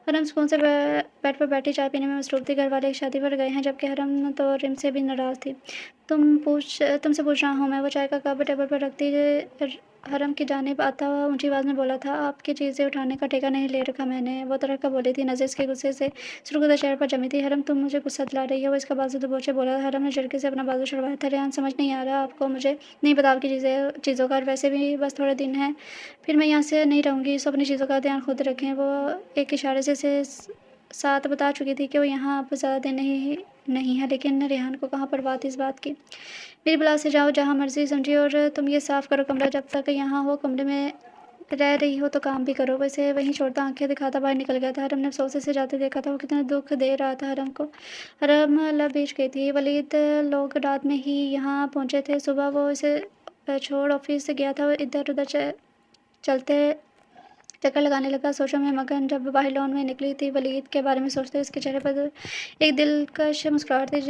Speaker 1: حرم سکون سے بیڈ پر بیٹھی چائے پینے میں مصروف تھی۔ گھر والے ایک شادی پر گئے ہیں، جبکہ حرم تو رم سے بھی ناراض تھی۔ تم سے پوچھ رہا ہوں میں۔ وہ چائے کا کپ ٹیبل پر رکھتی حرم کی جانب آتا ہوا اونچی آواز میں بولا تھا، آپ کی چیزیں اٹھانے کا ٹھیکہ نہیں لے رکھا میں نے۔ وہ تڑک کر بولی تھی، نظر اس کے غصے سے سرخدہ چہرے پر جمی تھی۔ حرم تم مجھے غصہ دلا رہی ہو؟ وہ اس کا بازو دبوچے بولا۔ حرم نے جھٹکے سے اپنا بازو چھڑوایا تھا۔ ریحان سمجھ نہیں آ رہا آپ کو؟ مجھے نہیں پتا آپ کی چیزوں کا، اور ویسے بھی بس تھوڑے دن ہیں پھر میں یہاں سے نہیں رہوں گی۔ سو اپنی چیزوں کا دھیان خود رکھیں۔ وہ ایک اشارے سے ساتھ بتا چکی تھی کہ وہ یہاں اب زیادہ دن نہیں ہے، لیکن ریحان کو کہاں پرواہ تھی اس بات کی۔ میری بلا سے جاؤ جہاں مرضی سمجھی، اور تم یہ صاف کرو کمرہ، جب تک یہاں ہو کمرے میں رہ رہی ہو تو کام بھی کرو۔ ویسے وہیں چھوڑتا آنکھیں دکھاتا باہر نکل گیا تھا۔ حرم نے افسوس سے جاتے دیکھا تھا، وہ کتنا دکھ دے رہا تھا حرم کو۔ حرم لب بیچ گئی تھی۔ ولید لوگ رات میں ہی یہاں پہنچے تھے۔ صبح وہ اسے چھوڑ آفس گیا تھا، وہ ادھر ادھر چلتے چکر لگانے لگا، سوچوں میں مگن۔ جب باہر لان میں نکلی تھی ولید کے بارے میں سوچتے، اس کے چہرے پر ایک دلکش مسکراہٹ تھی۔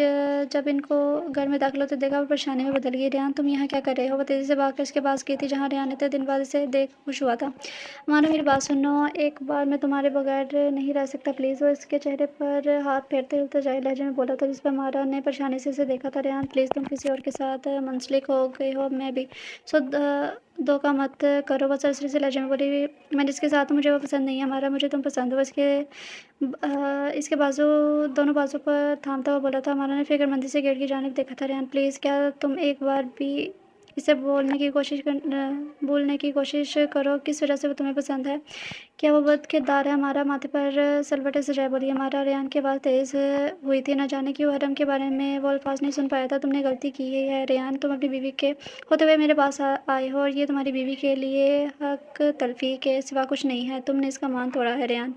Speaker 1: جب ان کو گھر میں داخل ہوتے دیکھا، وہ پریشانی میں بدل گئی۔ ریحان تم یہاں کیا کر رہے ہو؟ وہ تیزی سے بھاگ کر اس کے پاس گئی تھی، جہاں ریحان اتنے دن بعد اسے دیکھ خوش ہوا تھا۔ ہمارا میری بات سنو، ایک بار میں تمہارے بغیر نہیں رہ سکتا پلیز۔ وہ اس کے چہرے پر ہاتھ پھیرتے التجائی لہجے میں بولا تھا، جس پر مارا نے پریشانی سے اسے دیکھا تھا۔ ریحان پلیز، تم کسی اور کے ساتھ منسلک ہو گئے ہو، میں بھی، سو دھوکہ مت کرو۔ وہ سرسری سے لہجے میں بولی، میں جس کے ساتھ ہوں مجھے وہ پسند نہیں ہے۔ ہمارا مجھے تم پسند ہو۔ اس کے دونوں بازو پر تھامتا ہوا بولا تھا۔ ہمارا نے فکر مندی سے گیٹ کی جانب دیکھا تھا۔ ریحان پلیز، کیا تم ایک بار بھی اسے بھولنے کی کوشش کرو کس وجہ سے وہ تمہیں پسند ہے؟ کیا وہ بد کردار ہے؟ ہمارا ماتھے پر سلوٹے سجائے بولی۔ ہمارا ریحان کی آواز تیز ہوئی تھی، نہ جانے کیوں حرم کے بارے میں وہ الفاظ نہیں سن پایا تھا۔ تم نے غلطی کی ہے ریحان، تم اپنی بیوی کے ہوتے ہوئے میرے پاس آئے ہو، اور یہ تمہاری بیوی کے لیے حق تلفی کے سوا کچھ نہیں ہے۔ تم نے اس کا مان توڑا ہے ریحان۔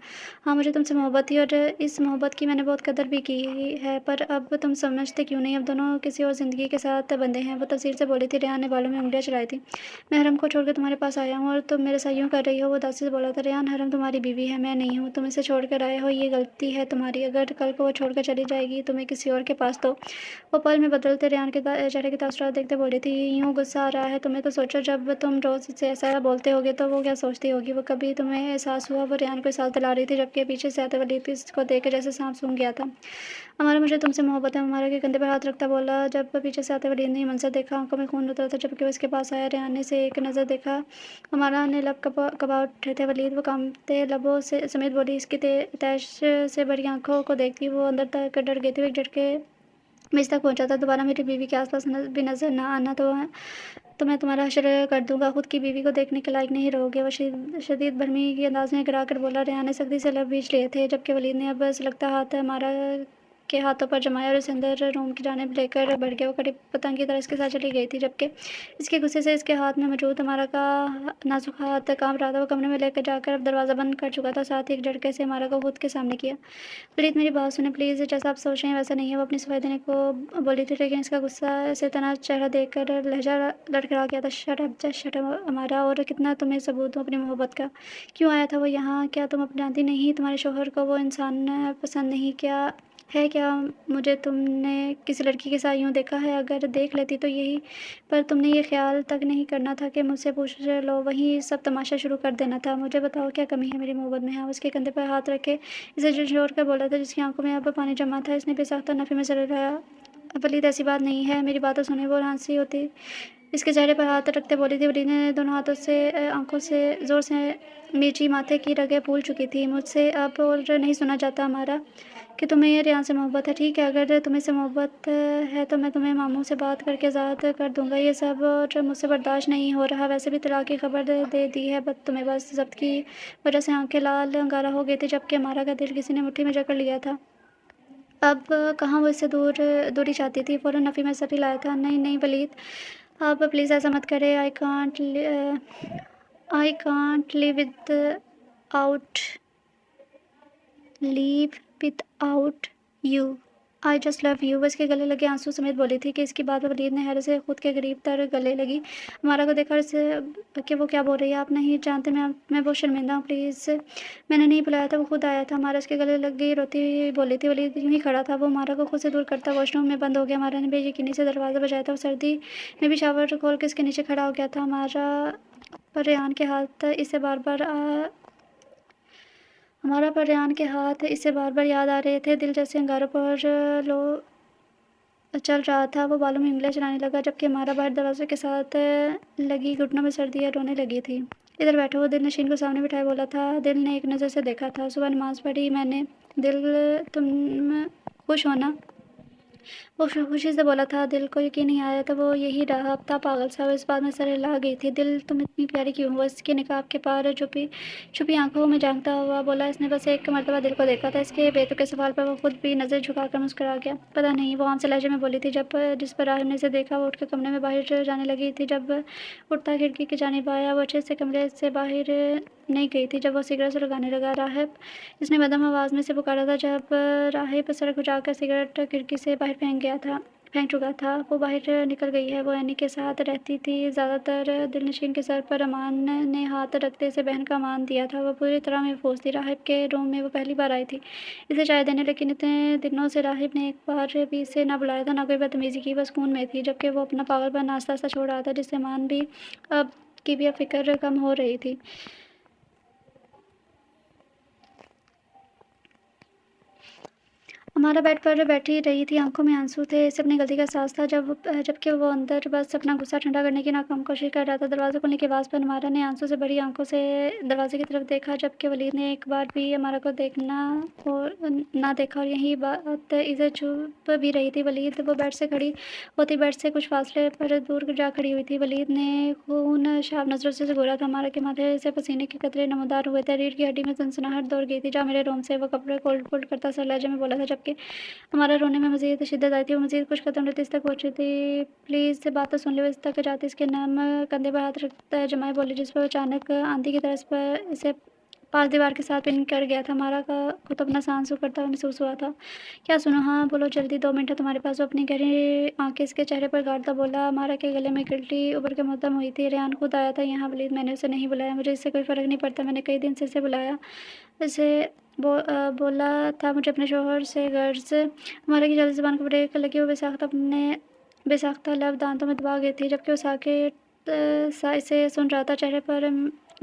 Speaker 1: ہاں مجھے تم سے محبت تھی، اور اس محبت کی میں نے بہت قدر بھی کی ہے، پر اب تم سمجھتے کیوں نہیں؟ اب دونوں کسی اور زندگی کے ساتھ بندھے ہیں۔ وہ تفصیل سے بولی تھی۔ ریحان نے بالوں میں انگلیاں چلائی تھیں۔ میں حرم کو چھوڑ کر تمہارے پاس آیا ہوں، اور تم میرے ساتھ یوں کر رہی ہو؟ وہ اداسی سے بولا تھا۔ ریحان حرم تمہاری بیوی ہے، میں نہیں ہوں۔ تم اسے چھوڑ کر آئے ہو، یہ غلطی ہے تمہاری۔ اگر کل کو وہ چھوڑ کر چلی جائے گی تمہیں کسی اور کے پاس، تو وہ پل میں بدلتے ریحان کے چہرے کے تاثرات دیکھتے بولی تھی، یوں غصہ آ رہا ہے تمہیں؟ تو سوچو جب تم روز اسے ایسا بولتے ہوگے تو وہ کیا سوچتی ہوگی؟ وہ کبھی تمہیں احساس ہوا؟ وہ ریحان کو احساس دلا رہی تھی، جبکہ پیچھے سے آتے ولید اس کو دیکھ کر جیسے سانپ سونگھ گیا تھا۔ ہمارا مجھے تم سے محبت ہے، ہمارا کے کندھے پر ہاتھ رکھتا بولا۔ جب پیچھے سے آتے ولید نے یہ منظر دیکھا، آنکھوں میں خون اترا تھا، جبکہ وہ اس کے پاس آیا۔ ریحان نے اسے ایک نظر دیکھا، ہمارا نے لب کبا اٹھے تھے ولید۔ وہ کانپتے لبوں سمیت بولی، اس کی تیش سے بھری آنکھوں کو دیکھتی وہ اندر تک ڈر گئی تھی۔ وہ ایک جھٹکے میں اس تک پہنچا تھا، دوبارہ میری بیوی کے آس پاس بھی نظر نہ آنا تو میں تمہارا حشر کر دوں گا۔ خود کی بیوی کو دیکھنے کے لائق نہیں رہو گے۔ وہ شدید بھرمی کے انداز میں گرا کر بولا۔ ریحان نے سختی سے لب بھینچ لیے تھے، جبکہ ولید نے اب سلگتا ہاتھ ہمارا کے ہاتھوں پر جمایا اور اسے اندر روم کی جانب لے کر بڑھ گیا۔ وہ کڑی پتنگ کی طرح اس کے ساتھ چلی گئی تھی، جبکہ اس کے غصے سے اس کے ہاتھ میں موجود ہمارا کا نازک ہاتھ کانپ رہا تھا۔ وہ کمرے میں لے کر جا کر اب دروازہ بند کر چکا تھا، ساتھ ہی ایک جھٹکے سے ہمارا کو خود کے سامنے کیا۔ ولید میری بات سنیں پلیز، جیسا آپ سوچ رہے ہیں ویسا نہیں ہے۔ وہ اپنی صفائی دینے کو بولی تھی، لیکن اس کا غصہ سے تنا چہرہ دیکھ کر لہجہ لڑکھڑا گیا تھا۔ شٹ اپ ہمارا، اور کتنا تمہیں ثبوت دوں اپنی محبت کا؟ کیوں آیا تھا وہ یہاں؟ کیا تم جانتی نہیں تمہارے شوہر کو وہ انسان پسند نہیں کیا مجھے تم نے کسی لڑکی کے ساتھ یوں دیکھا ہے؟ اگر دیکھ لیتی تو یہی، پر تم نے یہ خیال تک نہیں کرنا تھا کہ مجھ سے پوچھ لو، وہیں سب تماشا شروع کر دینا تھا۔ مجھے بتاؤ کیا کمی ہے میری محبت میں؟ ہاں، اس کے کندھے پر ہاتھ رکھے اسے جھنجھوڑ کر بولا تھا، جس کی آنکھوں میں اب پانی جمع تھا۔ اس نے بے ساختہ نفی میں سر ہلایا۔ ولید ایسی بات نہیں ہے، میری بات تو سنیں۔ وہ ہنسی ہوتی اس کے چہرے پر ہاتھ رکھتے بولی تھی۔ ولید نے دونوں ہاتھوں سے آنکھوں سے زور سے میچی، ماتھے کی رگیں پھول چکی تھی۔ مجھ سے اب اور نہیں سنا جاتا ہمارا کہ تمہیں ریحان سے محبت ہے۔ ٹھیک ہے، اگر تمہیں سے محبت ہے تو میں تمہیں ماموں سے بات کر کے وضاحت کر دوں گا۔ یہ سب اور مجھ سے برداشت نہیں ہو رہا۔ ویسے بھی طلاق کی خبر دے دی ہے تمہیں، بس ضبط کی وجہ سے آنکھیں لال انگارہ ہو گئی تھی، جبکہ ہمارا کا دل کسی نے مٹھی میں جکڑ لیا تھا۔ اب کہاں وہ اس سے دوری چاہتی تھی؟ فوراً نفی میں سر ہلایا تھا۔ نہیں نہیں ولید، آپ پلیز ایسا مت کریں۔ I can't live with out you. I just love you. वो इसके गले लगे आंसू समेत बोली थी कि इसकी बात वलीद ने हैरत से खुद के करीब तर गले लगी। हमारा को देखा इसे कि वो क्या बोल रही है। आप नहीं जानते, मैं बहुत शर्मिंदा हूँ, प्लीज़। मैंने नहीं बुलाया था, वो खुद आया था। हमारा इसके गले लग गई, रोती हुई बोली थी। वलीद यूं ही खड़ा था, वो हमारा को खुद से दूर करता वॉशरूम में बंद हो गया। हमारा ने बेयकीनी से दरवाज़ा बजाया था। वो सर्दी में भी शावर खोल के इसके नीचे खड़ा हो गया था। हमारा पर रेहान के हाथ इसे बार बार याद आ रहे थे। दिल जैसे अंगारों पर लो चल रहा था। वो बालों में उँगलियां चलाने लगा, जबकि हमारा बाहर दरवाजे के साथ लगी घुटनों में सर्दी रोने लगी थी। इधर बैठा वो दिल नशीन को सामने बिठाए बोला था। दिल ने एक नज़र से देखा था। सुबह नमाज पढ़ी मैंने। दिल, तुम खुश हो ना? वो खुशी से बोला था। दिल को यकीन नहीं आया था वो यही रहा था पागल सा। वो इस बात में सर हिला गई थी। दिल, तुम इतनी प्यारी क्यों हो? वो इसके निकाब के पार छुपी छुपी आंखों में झांकता हुआ बोला। इसने बस एक मर्तबा दिल को देखा था। इसके बेतुके सवाल पर वो खुद भी नज़र झुकाकर मुस्कुरा गया। पता नहीं, वो आम से लहजे में बोली थी। जिस पर राहिब ने इसे देखा, वो उठकर कमरे में बाहर जाने लगी थी। जब उठता खिड़की की जानिब आया, वो अच्छे से कमरे से बाहर नहीं गई थी। जब वो सिगरेट सुलगाने लगा, राहिब, इसने मध्यम आवाज़ में से पुकारा था। जब राहिब सड़क उजाकर सिगरेट खिड़की से बाहर फेंक चुका था। वो बाहर निकल गई है। वो एनी के साथ रहती थी ज़्यादातर। दिलनशीन के सर पर अमान ने हाथ रखते इसे बहन का मान दिया था। वो पूरी तरह महफूज थी। राहिब के रूम में वो पहली बार आई थी इसे चाय देने, लेकिन इतने दिनों से राहिब ने एक बार भी इसे ना बुलाया था, ना कोई बदतमीज़ी की। वो सुकून में थी, जबकि वो अपना पागलपन आस्ता आस्ता छोड़ रहा था, जिससे अमान भी अब अब फिक्र कम हो रही थी। हमारा बेड पर बैठी रही थी, आंखों में आंसू थे। इसे अपनी गलती का एहसास था, जबकि वो अंदर बस अपना गुस्सा ठंडा करने की नाकाम कोशिश कर रहा था। दरवाज़ा खोलने की आवाज़ पर हमारा ने आंसू से भरी आंखों से दरवाजे की तरफ देखा, जबकि वलीद ने एक बार भी हमारा को देखना और ना देखा। और यही बात इसे चुप भी रही थी। वलीद, वो बेड से खड़ी होती बेड से कुछ फासले पर दूर जा खड़ी हुई थी। वलीद ने खून शाब नज़रों से घूरा था। हमारा के माथे से पसीने के कतरे नमदार हुए थे। रीढ़ की हड्डी में सनसनाहट दौड़ गई थी। जा मेरे रूम से, वो कपड़े कोल्ड फोल्ड करता सा लहजे में बोला था, जबकि हमारा रोने में मज़ीद शिद्दत आई थी। वो मज़ीद कुछ कदम लेते इस तक पहुँची थी। प्लीज़ से बात तो सुन ले। वो इस तक जाती इसके नम कंधे पर हाथ रखता जमाए बोली, जिस पर अचानक आंधी की तरह इस पर इसे पास दीवार के साथ पिन कर गया था। हमारा का को तो अपना सांस करता हुआ महसूस हुआ था। क्या सुनो? हाँ बोलो जल्दी, 2 मिनट है तुम्हारे पास। वो अपनी गहरी आंखें इसके चेहरे पर गाड़ता बोला। हमारा के गले में गिल्टी उभर के मुद्दम हुई थी। रेहान खुद आया था यहाँ। वलीद, मैंने उसे नहीं बुलाया, मुझे इससे कोई फ़र्क नहीं पड़ता। मैंने कई दिन से इसे बुलाया, इसे बोला था मुझे अपने शोहर से गर्ज। हमारे की जल्दी ज़ुबान को ब्रेक लगी। वो बेसाख्ता लब दांतों में दबा गई थी, जबकि वो साकेत सा इसे सुन रहा था। चेहरे पर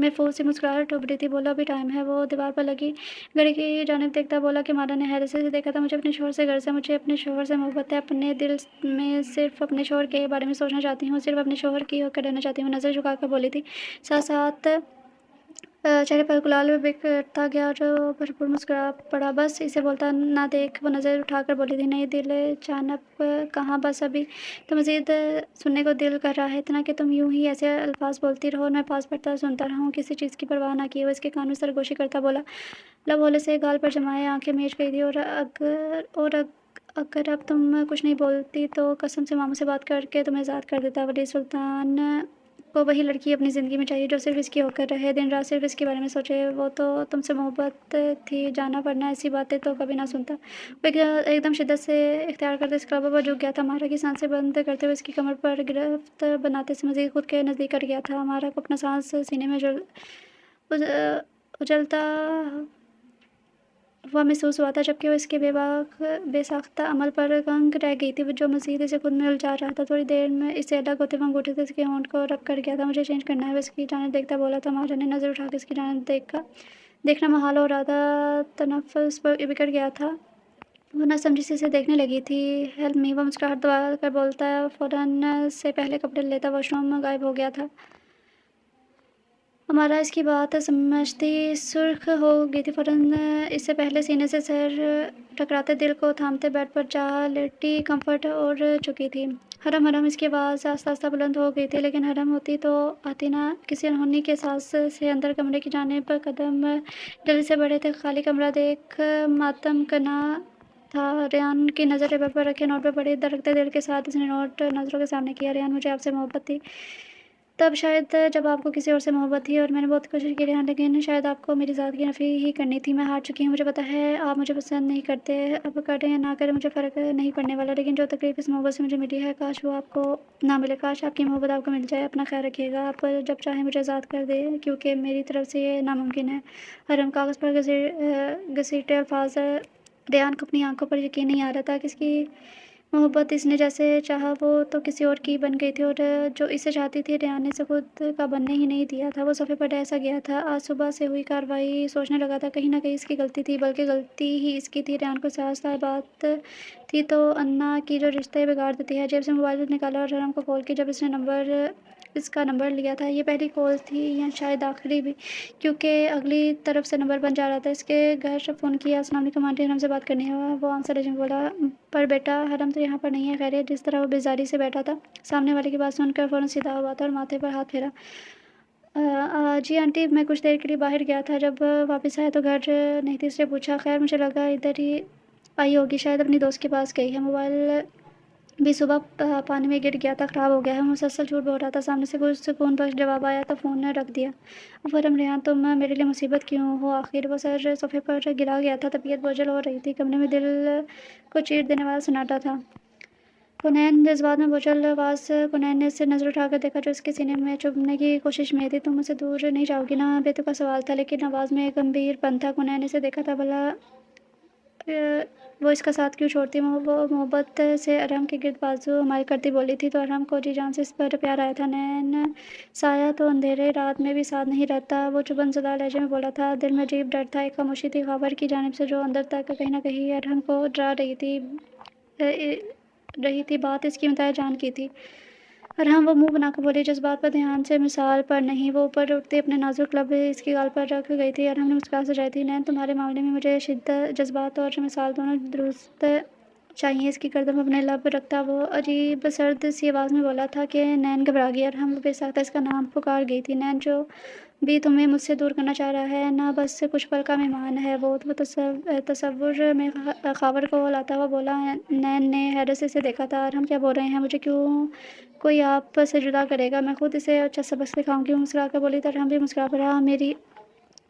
Speaker 1: महफूज सी मुस्कुराहट उभरी थी। बोला, अभी टाइम है। वो दीवार पर लगी घड़ी की जानिब देखता बोला कि मारा ने हैरत से देखा था। मुझे अपने शोहर से गर्ज है, मुझे अपने शोहर से मोहब्बत है। अपने दिल में सिर्फ अपने शोहर के बारे में सोचना चाहती हूँ, सिर्फ अपने शोहर की होकर रहना चाहती हूँ। नज़र झुकाकर बोली थी। साथ साथ चेहरे पर गुलाल भी बिखरता गया और वो भरपूर मुस्कुरा पड़ा। बस इसे बोलता ना देख। वो नज़र उठाकर बोली थी। नहीं दिल चानब कहाँ, बस अभी तो मज़ीद सुनने को दिल कर रहा है। इतना कि तुम यूं ही ऐसे अल्फाज बोलती रहो, मैं पास बैठता सुनता रहूँ, किसी चीज़ की परवाह ना किए। वो इसके कान में सरगोशी करता बोला। लब होले से गाल पर जमाए आंखें मीच गई थी। अगर अब तुम कुछ नहीं बोलती तो कसम से मामू से बात करके तुम्हें आज़ाद कर देता। वली सुल्तान को वही लड़की अपनी ज़िंदगी में चाहिए जो सिर्फ इसकी होकर रहे, दिन रात सिर्फ इसके बारे में सोचे। वो तो तुमसे मोहब्बत थी, जाना पड़ना, ऐसी बातें तो कभी ना सुनता। वो एकदम शिद्दत से इख्तियार करते इस क्लब पर झुक गया था। हमारा की सांसें बंद करते हुए इसकी कमर पर गिरफ्त बनाते से मज़ीद खुद के नज़दीक कर गया था। हमारा को अपना सांस सीने में उजलता हुआ महसूस हुआ था, जबकि वो इसके बेसाख्ता अमल पर दंग रह गई थी, जो मज़ीद इसे खुद में उलझा रहा था। थोड़ी देर में इससे अलग होते हुए अंगूठे से इसके होंठ को रब कर गया था। मुझे चेंज करना है, वो इसकी जानिब देखता बोला था। महारा ने नज़र उठा के इसकी जानिब देखना महाल हो रहा था। तनफ़्फ़ुस बिगड़ गया था। वो ना समझी से इसे देखने लगी थी। हेल्प मी, वो मुस्कुराहट दबा कर बोलता। फ़ौरन से पहले कपड़े लेता वॉशरूम गायब हो गया था। हमारा इसकी बात समझती सुर्ख हो गई थी। फ़ौरन इससे पहले सीने से सर टकराते दिल को थामते बेड पर जा लेटी कम्फर्ट और चुकी थी। हरम हरम, इसकी आवाज़ आस्ता आस्ता बुलंद हो गई थी, लेकिन हरम होती तो आती ना। किसी अनहोनी के एहसास से अंदर कमरे की जानिब कदम जल्दी से बढ़े थे। खाली कमरा देख मातम करना था। रेहान की नज़र टेबल पर रखे नोट पर पड़ी। धड़कते दिल के साथ इसने नोट नज़रों के सामने किया। रेहान, मुझे आपसे मोहब्बत थी, तब शायद जब आपको किसी और से मोहब्बत थी और मैंने बहुत कोशिश की रेहान, लेकिन शायद आपको मेरी ज़ात की नफ़ी ही करनी थी। मैं हार चुकी हूँ, मुझे पता है आप मुझे पसंद नहीं करते। अब करें या ना करें मुझे फ़र्क नहीं पड़ने वाला, लेकिन जो तकलीफ़ इस मोहब्बत से मुझे मिली है, काश वो आपको ना मिले। काश आपकी मोहब्बत आपको मिल जाए। अपना ख़्याल रखिएगा। आप जब चाहें मुझे आज़ाद कर दें, क्योंकि मेरी तरफ़ से ये नामुमकिन है। हरम कागज़ पर घसीटे अल्फ़ाज़ रेहान को अपनी आँखों पर यकीन नहीं आ रहा था कि इसकी मोहब्बत इसने जैसे चाहा वो तो किसी और की बन गई थी, और जो इसे चाहती थी रेहान ने इसे खुद का बनने ही नहीं दिया था। वो सोफ़े पर ऐसा गया था। आज सुबह से हुई कार्रवाई सोचने लगा था कहीं न कहीं इसकी गलती थी, बल्कि गलती ही इसकी थी। रेहान को एहसास था बात थी तो अन्ना की जो रिश्ते बिगाड़ देती है। जेब से मोबाइल निकाला और हरम को कॉल की। जब इसका नंबर लिया था, ये पहली कॉल थी या शायद आखिरी भी, क्योंकि अगली तरफ से नंबर बंद जा रहा था। इसके घर फ़ोन किया, अस्सलाम वालेकुम आंटी, हरम से बात करनी है। वो आंसर एजेंट बोला, पर बेटा हरम तो यहाँ पर नहीं है। खैरियत? जिस तरह वो बेज़ारी से बैठा था, सामने वाले की बात सुनकर फ़ौरन सीधा हुआ था और माथे पर हाथ फेरा। जी आंटी, मैं कुछ देर के लिए बाहर गया था, जब वापस आया तो घर नहीं थी, इसलिए पूछा। खैर, मुझे लगा इधर ही आई होगी, शायद अपनी दोस्त के पास गई है। मोबाइल भी सुबह पानी में गिर गया था, ख़राब हो गया है। मुसलसल झूठ बोल रहा था। सामने से कुछ सुकून बख्श जवाब आया तो फ़ोन ने रख दिया। वरम रेहान, तुम मेरे लिए मुसीबत क्यों हो आखिर? वो सर सोफ़े पर गिरा गया था, तबीयत बोझल हो रही थी। कमरे में दिल को चीर देने वाला सन्नाटा था। कुनैन जज़्बात में बोझल आवाज़। कुनैन ने उससे नज़र उठाकर देखा जो उसके सीने में चुभने की कोशिश में थी। तुम मुझसे दूर नहीं जाओगी ना? बेतुका सवाल था, लेकिन आवाज़ में गंभीरपन था। कुनैन ने इसे देखा था। भला वो इसका साथ क्यों छोड़ती? वो मोहब्बत से अरहम के गिर्द बाजू हमारी करती बोली थी तो अरहम को जी जान से इस पर प्यार आया था। नैन साया तो अंधेरे रात में भी साथ नहीं रहता। वो चुभनज़दा लहजे में बोला था। दिल में अजीब डर था, एक खामोशी थी ख़ाबर की जानिब से जो अंदर तक कहीं न कहीं अरहम को डरा रही थी। बात इसकी मताए जान की थी। अरहम वो मुँह बनाकर बोली, जज़्बात पर ध्यान से, मिसाल पर नहीं। वो ऊपर उठते अपने नाज़ुक लब इसकी गाल पर रख गई थी। अरहम ने मुस्कुराहट सजाई थी। नैन, तुम्हारे मामले में मुझे शिद्दत, जज़्बात और मिसाल दोनों दुरुस्त चाहिए। इसकी गर्दन अपने लब रखता वो अजीब सर्द सी आवाज़ में बोला था कि नैन घबरा गई। अरहम बेसाख्ता इसका नाम पुकार गई थी। नैन, जो भी तुम्हें मुझसे दूर करना चाह रहा है ना, बस कुछ पल का मेहमान है। वो तसव्वुर में ख़ावर को लाता हुआ बोला। नैन ने हैरत से इसे देखा था। अरहम क्या बोल रहे हैं? मुझे क्यों कोई आप से जुदा करेगा? मैं खुद इसे अच्छा सबक सिखाऊंगी। मुस्कुराकर बोली। तो अरहम भी मुस्कुरा पड़ा। मेरी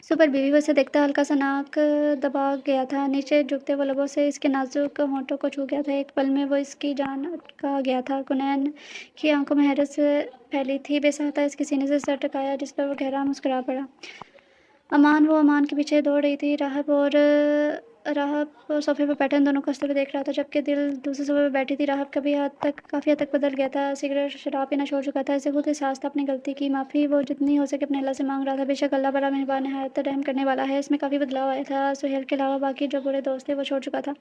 Speaker 1: सुपर बीवी को इसे देखता हल्का सा नाक दबा गया था। नीचे झुकते वो लबों से इसके नाजुक होंठों को छू गया था। एक पल में वो इसकी जान अटका गया था। कुनैन की आंखों में हैरत से फैली थी। बेसहारा इसके सीने से सर टकराया, जिस पर वो गहरा मुस्कुरा पड़ा। वो अमान के पीछे दौड़ रही थी। राहब सोफे पर बैठे उन दोनों को हंसते हुए देख रहा था, जबकि दिल दूसरे सोफे पर बैठी थी। राहब काफ़ी हद तक बदल गया था। सिगरेट शराब पीना छोड़ चुका था। इसे खुद एहसास था अपनी गलती की। माफ़ी वो जितनी हो सके अपने अल्लाह से मांग रहा था। बेशक अल्लाह बड़ा मेहरबान, निहायत रहम करने वाला है। इसमें काफ़ी बदलाव आया था। सुहेल के अलावा बाकी जो बुरे दोस्त थे वो छोड़ चुका था।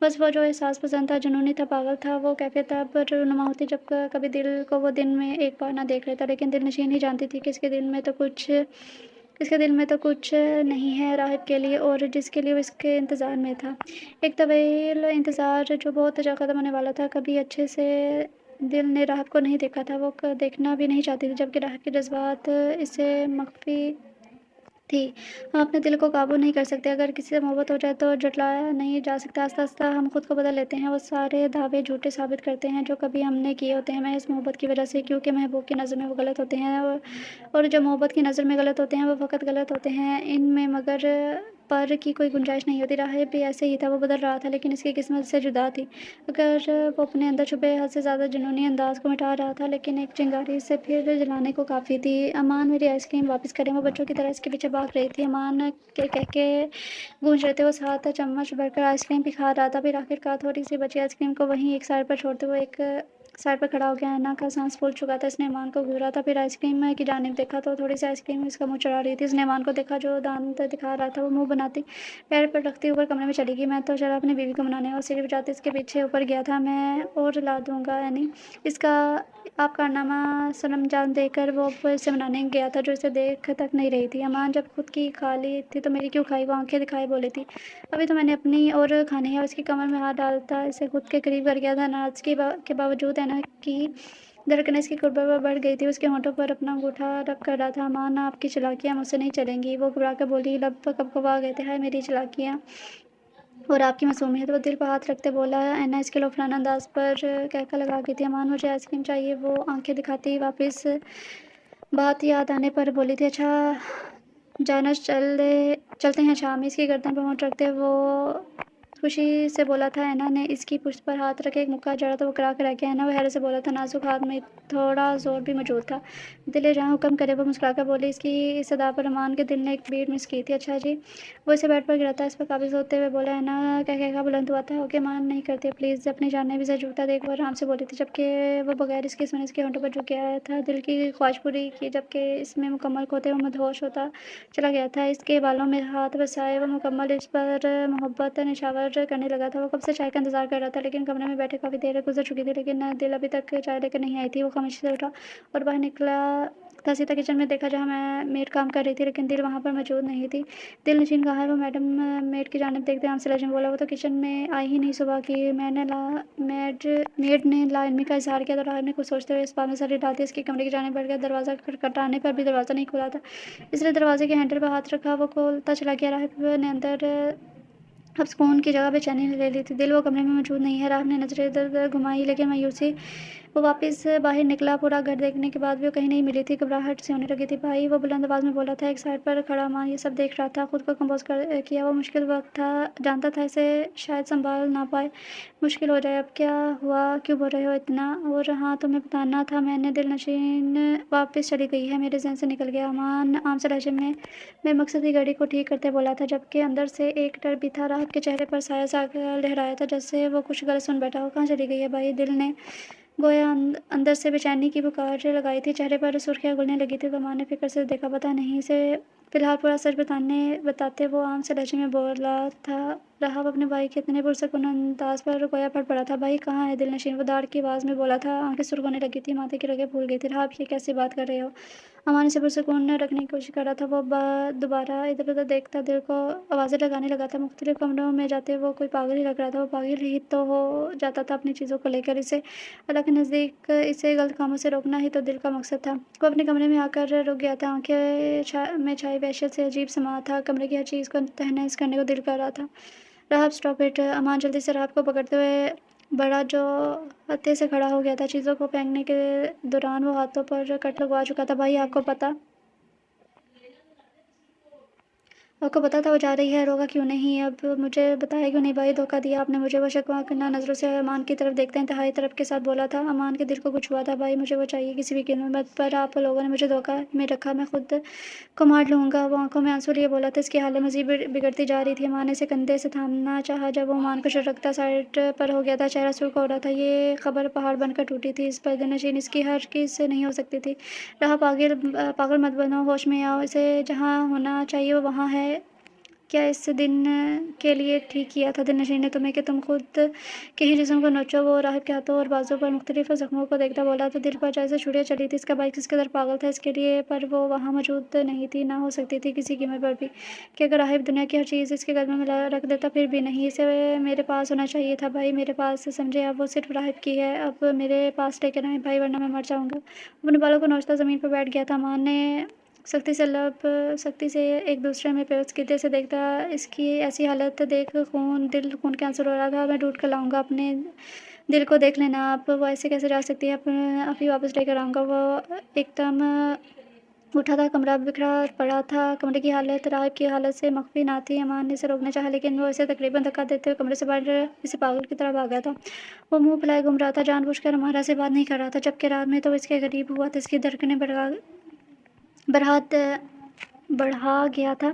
Speaker 1: बस वो जो एहसास पसंद था, जुनूनी था, पागल था, वो कैफियत अब रूनुमा होती जब कभी दिल को वो दिन में एक बार ना देख लेता। लेकिन दिलनशीन ही जानती थी कि इसके दिल में तो कुछ नहीं है राहिब के लिए, और जिसके लिए वो इसके इंतज़ार में था। एक तवील इंतज़ार जो बहुत जल्द ख़त्म होने वाला था। कभी अच्छे से दिल ने राहब को नहीं देखा था। वो देखना भी नहीं चाहती थी, जबकि राहब के जज्बात इससे मख्फ़ी थी। हम अपने दिल को काबू नहीं कर सकते। अगर किसी से मोहब्बत हो जाए तो झुठलाया नहीं जा सकता। आस्ता-आस्ता हम खुद को बदल लेते हैं। वो सारे दावे झूठे साबित करते हैं जो कभी हमने किए होते हैं, महज़ मोहब्बत की वजह से, क्योंकि महबूब की नज़र में वो गलत होते हैं, और जो मोहब्बत की नज़र में गलत होते हैं वो फ़कत गलत होते हैं। इनमें मगर पर की कोई गुंजाइश नहीं होती। राहिब भी ऐसे ही था। वो बदल रहा था, लेकिन इसकी किस्मत से जुदा थी। अगर वो अपने अंदर छुपे हद से ज़्यादा जुनूनी अंदाज़ को मिटा रहा था, लेकिन एक चिंगारी से फिर जलाने को काफ़ी थी। अमान, मेरी आइसक्रीम वापस करें। वो बच्चों की तरह इसके पीछे भाग रही थी। अमान के कह के गूंज रहे थे। वो साथ चम्मच भरकर आइसक्रीम भी खा रहा था। फिर आखिरकार थोड़ी सी बची आइसक्रीम को वहीं एक साइड पर छोड़ते हुए एक साइड पर खड़ा हो गया। अन्ना का सांस फूल चुका था। इसने अमान को घूरा था, फिर आइसक्रीम की जानिब देखा तो थोड़ी सी आइसक्रीम इसका मुंह चढ़ा रही थी। इसने अमान को देखा जो दांत दिखा रहा था। वो मुंह बनाती पैर पर रखती ऊपर कमरे में चली गई। मैं तो चला अपनी बीवी को मनाने, और सीढ़ी बजाते इसके पीछे ऊपर गया था। मैं और ला दूंगा यानी इसका आप कारनामा सरंजाम देकर वो इसे मनाने गया था जो इसे देख तक नहीं रही थी। अमान जब खुद की खा ली थी तो मेरी क्यों खाई? वो आंखें दिखाए बोली थी। अभी तो मैंने अपनी और खानी है। उसकी कमर में हाथ डालता इसे खुद के करीब कर गया था। नाराज़गी के बावजूद ऐना की धड़कनें इसकी कुर्बत पर बढ़ गई थी। उसके होंठों पर अपना अंगूठा रख कर रहा था। अमान, आपकी चालाकियाँ मुझसे नहीं चलेंगी। वो घबरा कर बोली। लब कँपा गए थे। हाय मेरी चालाकियाँ और आपकी मासूमियत। वो दिल पर हाथ रखते बोला। ऐना इसके लोफराना अंदाज पर कहका लगा गई थी। अमान, मुझे आइसक्रीम चाहिए। वो आंखें दिखाती वापस बात याद आने पर बोली थी, अच्छा जाना चलते हैं शाम। इसकी गर्दन पर होंठ रखते वो खुशी से बोला था। ऐना ने इसकी पुश्त पर हाथ रखे एक मुक्का जड़ा तो वो करा कर रह गया। ऐना वो हैरत से बोला था, नाजुक हाथ में थोड़ा जोर भी मौजूद था। दिले जहाँ हुक्म करे वो मुस्कुराकर बोली। इसकी इस अदा पर अमान के दिल ने एक बीट मिस की थी। अच्छा जी। वो इसे बेड पर गिरा था, इस पर काबिज होते हुए बोला। ऐना कह बुलंद हुआ था, ओके मान नहीं करती प्लीज़, अपनी जान ने भी सर झूठा देख वो आराम से बोली थी, जबकि वो बगैर इसके सुने इसके होंठों पर झुक गया था। दिल की ख्वाहिश पूरी की, जबकि इसमें मुकम्मल खोते वो मदहोश होता चला गया था। इसके बालों में हाथ बसाए वो मुकम्मल इस पर मोहब्बत निछावर करने लगा था। वो कब से चाय का इंतजार कर रहा था, लेकिन कमरे में बैठे काफ़ी देर गुजर चुकी थी, लेकिन दिल अभी तक चाय लेकर नहीं आई थी। वो खामोशी से उठा और बाहर निकला था। सीधा किचन में देखा, जहाँ मैं मेड काम कर रही थी, लेकिन दिल वहाँ पर मौजूद नहीं थी। दिल नशीन कहाँ है? वो मैडम मेड की जानिब देखते आम से लहजे में बोला। वो तो किचन में आई ही नहीं सुबह की। मेड ने लाइल्मी का इजहार किया तो राहत ने कुछ सोचते हुए इस बात में सर डाल दिया। इसके कमरे की जानिब बढ़ गया। दरवाज़ा खटखटाने पर भी दरवाज़ा नहीं खुला था, इसलिए दरवाजे के हैंडल पर हाथ रखा। वो खोलता चला गया। राहब ने अंदर अब सुकून की जगह बेचैनी ले ली थी। दिल वो कमरे में मौजूद नहीं है। राहब ने नजरें इधर उधर घुमाई, लेकिन मायूसी वो वापस बाहर निकला। पूरा घर देखने के बाद भी वो कहीं नहीं मिली थी। घबराहट सी होने लगी थी। भाई, वो बुलंद आवाज़ में बोला था। एक साइड पर खड़ा अमान ये सब देख रहा था। खुद को कंपोज किया। वो मुश्किल वक्त था, जानता था इसे शायद संभाल ना पाए, मुश्किल हो जाए। अब क्या हुआ, क्यों बोल रहे हो इतना? और हाँ, तुम्हें बताना था मैंने दिल नशीन वापस चली गई है, मेरे जहन से निकल गया। अमान आम से लहजे में मेरे मकसद की घड़ी को ठीक करते बोला था, जबकि अंदर से एक डर भी था। राहत के चेहरे पर साया सा लहराया था, जैसे वो कुछ गलत सुन बैठा हो। कहाँ चली गई है भाई? दिल ने गोया अंदर से बेचैनी की पुकार लगाई थी। चेहरे पर सुर्खियाँ घुलने लगी थी। तो माँ ने फिक्र से देखा, पता नहीं इसे फिलहाल पूरा सच बताते वो आम से लहजे में बोला था। राहब अपने भाई के इतने पुरसकून अंदाज पर गोया फट पड़ा था। भाई कहाँ है? दिल नशीन वो दाढ़ की आवाज़ में बोला था। आंखें सुर्ख होने लगी थी, माथे की रगें फूल गई थी। राहब, ये कैसी बात कर रहे हो? अमान से पुरसकून रखने की कोशिश कर रहा था। वो दोबारा इधर उधर देखता दिल को आवाज़ें लगाने लगा था। मुख्तलिफ कमरों में जाते वो कोई पागल ही लग रहा था। वो पागल ही तो हो जाता था अपनी चीज़ों को लेकर। इसे अल्लाह के नज़दीक इसे गलत कामों से रोकना ही तो दिल का मकसद था। वो अपने कमरे में आकर रुक गया था। आंखें में छाई वहशत से अजीब समा था। कमरे की हर चीज़ को तहस करने को दिल कर रहा था। राहब, स्टॉप इट! अमान जल्दी से राहब को पकड़ते हुए बढ़ा, जो हत्थे से खड़ा हो गया था। चीज़ों को फेंकने के दौरान वो हाथों पर कट लगवा चुका था। भाई, आपको पता था वो जा रही है, रोका क्यों नहीं? अब मुझे बताया क्यों नहीं? भाई, धोखा दिया आपने मुझे। वो शक-व-कुना नज़रों से अमान की तरफ देखता इंतहाई तड़प के साथ बोला था। अमान के दिल को कुछ हुआ था। भाई, मुझे वो चाहिए किसी भी कीमत पर। आप लोगों ने मुझे धोखा में रखा, मैं खुद को मार लूँगा। वो आंखों में आंसू लिए बोला था। इसकी हालत मज़ीद बिगड़ती जा रही थी। अमान ने इसे कंधे से थामना चाहा, जब वो अमान को रखता साइड पर हो गया था। चेहरा सुर्ख हो रहा था। ये खबर पहाड़ बनकर टूटी थी। इस पर दिलनशीन इसकी हरगिज़ से नहीं हो सकती थी। रहा पागल मत बनो, होश में आओ। इसे जहाँ होना चाहिए वो वहाँ है। क्या इस दिन के लिए ठीक किया था दिलनशीन ने तुम्हें, कि तुम खुद के ही जिस्म को नोचो? वो राहब के हाथों और बाजू पर मुख्तलिफ जख्मों को देखता बोला तो दिल पर जैसे छुरियाँ चली थी। इसका भाई किस कदर पागल था इसके लिए, पर वो वहाँ मौजूद नहीं थी, ना हो सकती थी किसी कीमत पर भी। कि अगर राहब दुनिया की हर चीज़ इसके कदमों में रख देता, फिर भी नहीं। इसे मेरे पास होना चाहिए था भाई, मेरे पास। समझे? अब वो सिर्फ राहब की है। अब मेरे पास लेकर आए भाई, वरना मैं मर जाऊँगा। अपने बालों को नोचता ज़मीन पर बैठ गया था। माँ ने सख्ती से एक दूसरे में पेश की थे। इसे देखता इसकी ऐसी हालत देख खून के आंसू रो रहा था। मैं ढूंढ कर लाऊंगा, अपने दिल को देख लेना आप। वो ऐसे कैसे जा सकती है? आप ही वापस लेकर आऊँगा। वो एकदम उठा था। कमरा बिखरा पड़ा था। कमरे की हालत राहब की हालत से मख्फी ना थी। अमान ने इसे रोकना चाहा, लेकिन वो इसे तकरीबन धक्का देते हुए कमरे से बाहर किसी पागल की तरह भागा था। वो मुंह फुलाए घूम रहा था, जानबूझकर हमारा से बात नहीं कर रहा था, जबकि रात में तो इसके करीब हुआ था। इसकी धड़कनें बरहात बढ़ा गया था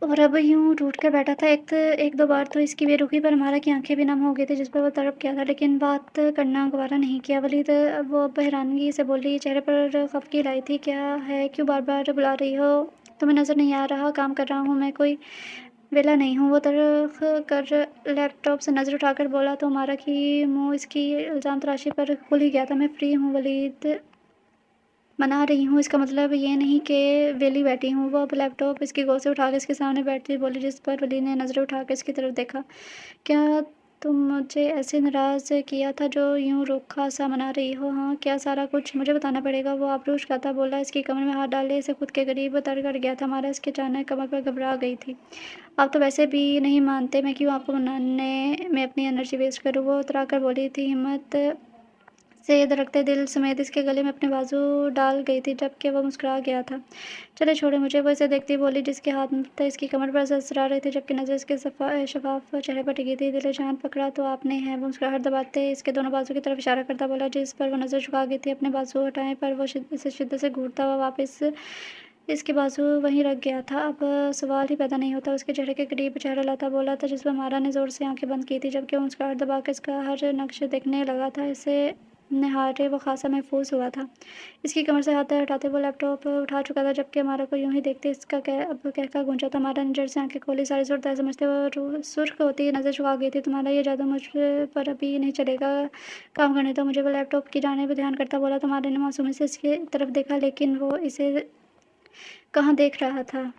Speaker 1: और अब यूं टूट कर बैठा था। एक दो बार तो इसकी बेरुखी पर हमारा की आंखें भी नम हो गई थी, जिस पर वो तड़प गया था, लेकिन बात करना गवारा नहीं किया। वलीद, अब वो हैरानगी से बोली, चेहरे पर खफगी लाई थी। क्या है? क्यों बार बार बुला रही हो? तुम्हें नज़र नहीं आ रहा काम कर रहा हूँ मैं? कोई वेला नहीं हूँ। वो तड़प कर लैपटॉप से नज़र उठाकर बोला तो हमारा की मुंह इसकी इल्ज़ाम तराशी पर खुल ही गया था। मैं फ्री हूँ वलीद, मना रही हूँ, इसका मतलब ये नहीं कि वेली बैठी हूँ। वो अब लैपटॉप इसकी गोद से उठाकर इसके सामने बैठती बोली, जिस पर वली ने नज़रें उठाकर इसकी तरफ देखा। क्या तुम मुझे ऐसे नाराज़ किया था जो यूं रूखा सा मना रही हो? हाँ, क्या सारा कुछ मुझे बताना पड़ेगा? वो आबरूज खाता बोला। इसकी कमर में हाथ डाले इसे खुद के करीब तर कर गया था। हमारा इसके अचानक कमर पर घबरा गई थी। आप तो वैसे भी नहीं मानते, मैं क्यों आपको मनाने में अपनी एनर्जी वेस्ट करूँ? वो उतरा कर बोली थी। हिम्मत से ये धड़कते दिल समेत इसके गले में अपने बाजू डाल गई थी, जबकि वो मुस्कुरा गया था। चले छोड़े मुझे, वो इसे देखती बोली, जिसके हाथ इसकी कमर पर असरा रहे थे, जबकि नज़र इसके शफाफ चेहरे पर टिकी थी। दिल जान पकड़ा तो आपने है, वो मुस्कुराहट दबाते इसके दोनों बाजू की तरफ इशारा करता बोला, जिस पर वो नज़र झुका गई थी। अपने बाजू हटाए पर वो इसे शिद्दत से घूरता हुआ वापस इसके बाजू वहीं रख गया था। अब सवाल ही पैदा नहीं होता। उसके चेहरे के करीब चेहरा लाता बोला था, जिस पर मारा ने ज़ोर से आंखें बंद की थी, जबकि वो मुस्कुराहट दबाकर इसका हर नक्श देखने लगा था। इसे निहारे वो खासा महफूज हुआ था। इसकी कमर से हाथ हटाते वो लैपटॉप उठा चुका था, जबकि हमारा को यूं ही देखते इसका अब कहका गूंजा था। हमारा ने जड़ से आंखें खोली, सारी सूरत समझते वो सुर्ख होती नजर झुका गई थी। तुम्हारा ये जादू मुझ पर अभी नहीं चलेगा, काम करने तो मुझे। वो लैपटॉप की जानिब ध्यान करता बोला। तुम्हारे ने मासूमी से इसकी तरफ देखा, लेकिन वो इसे कहाँ देख रहा था।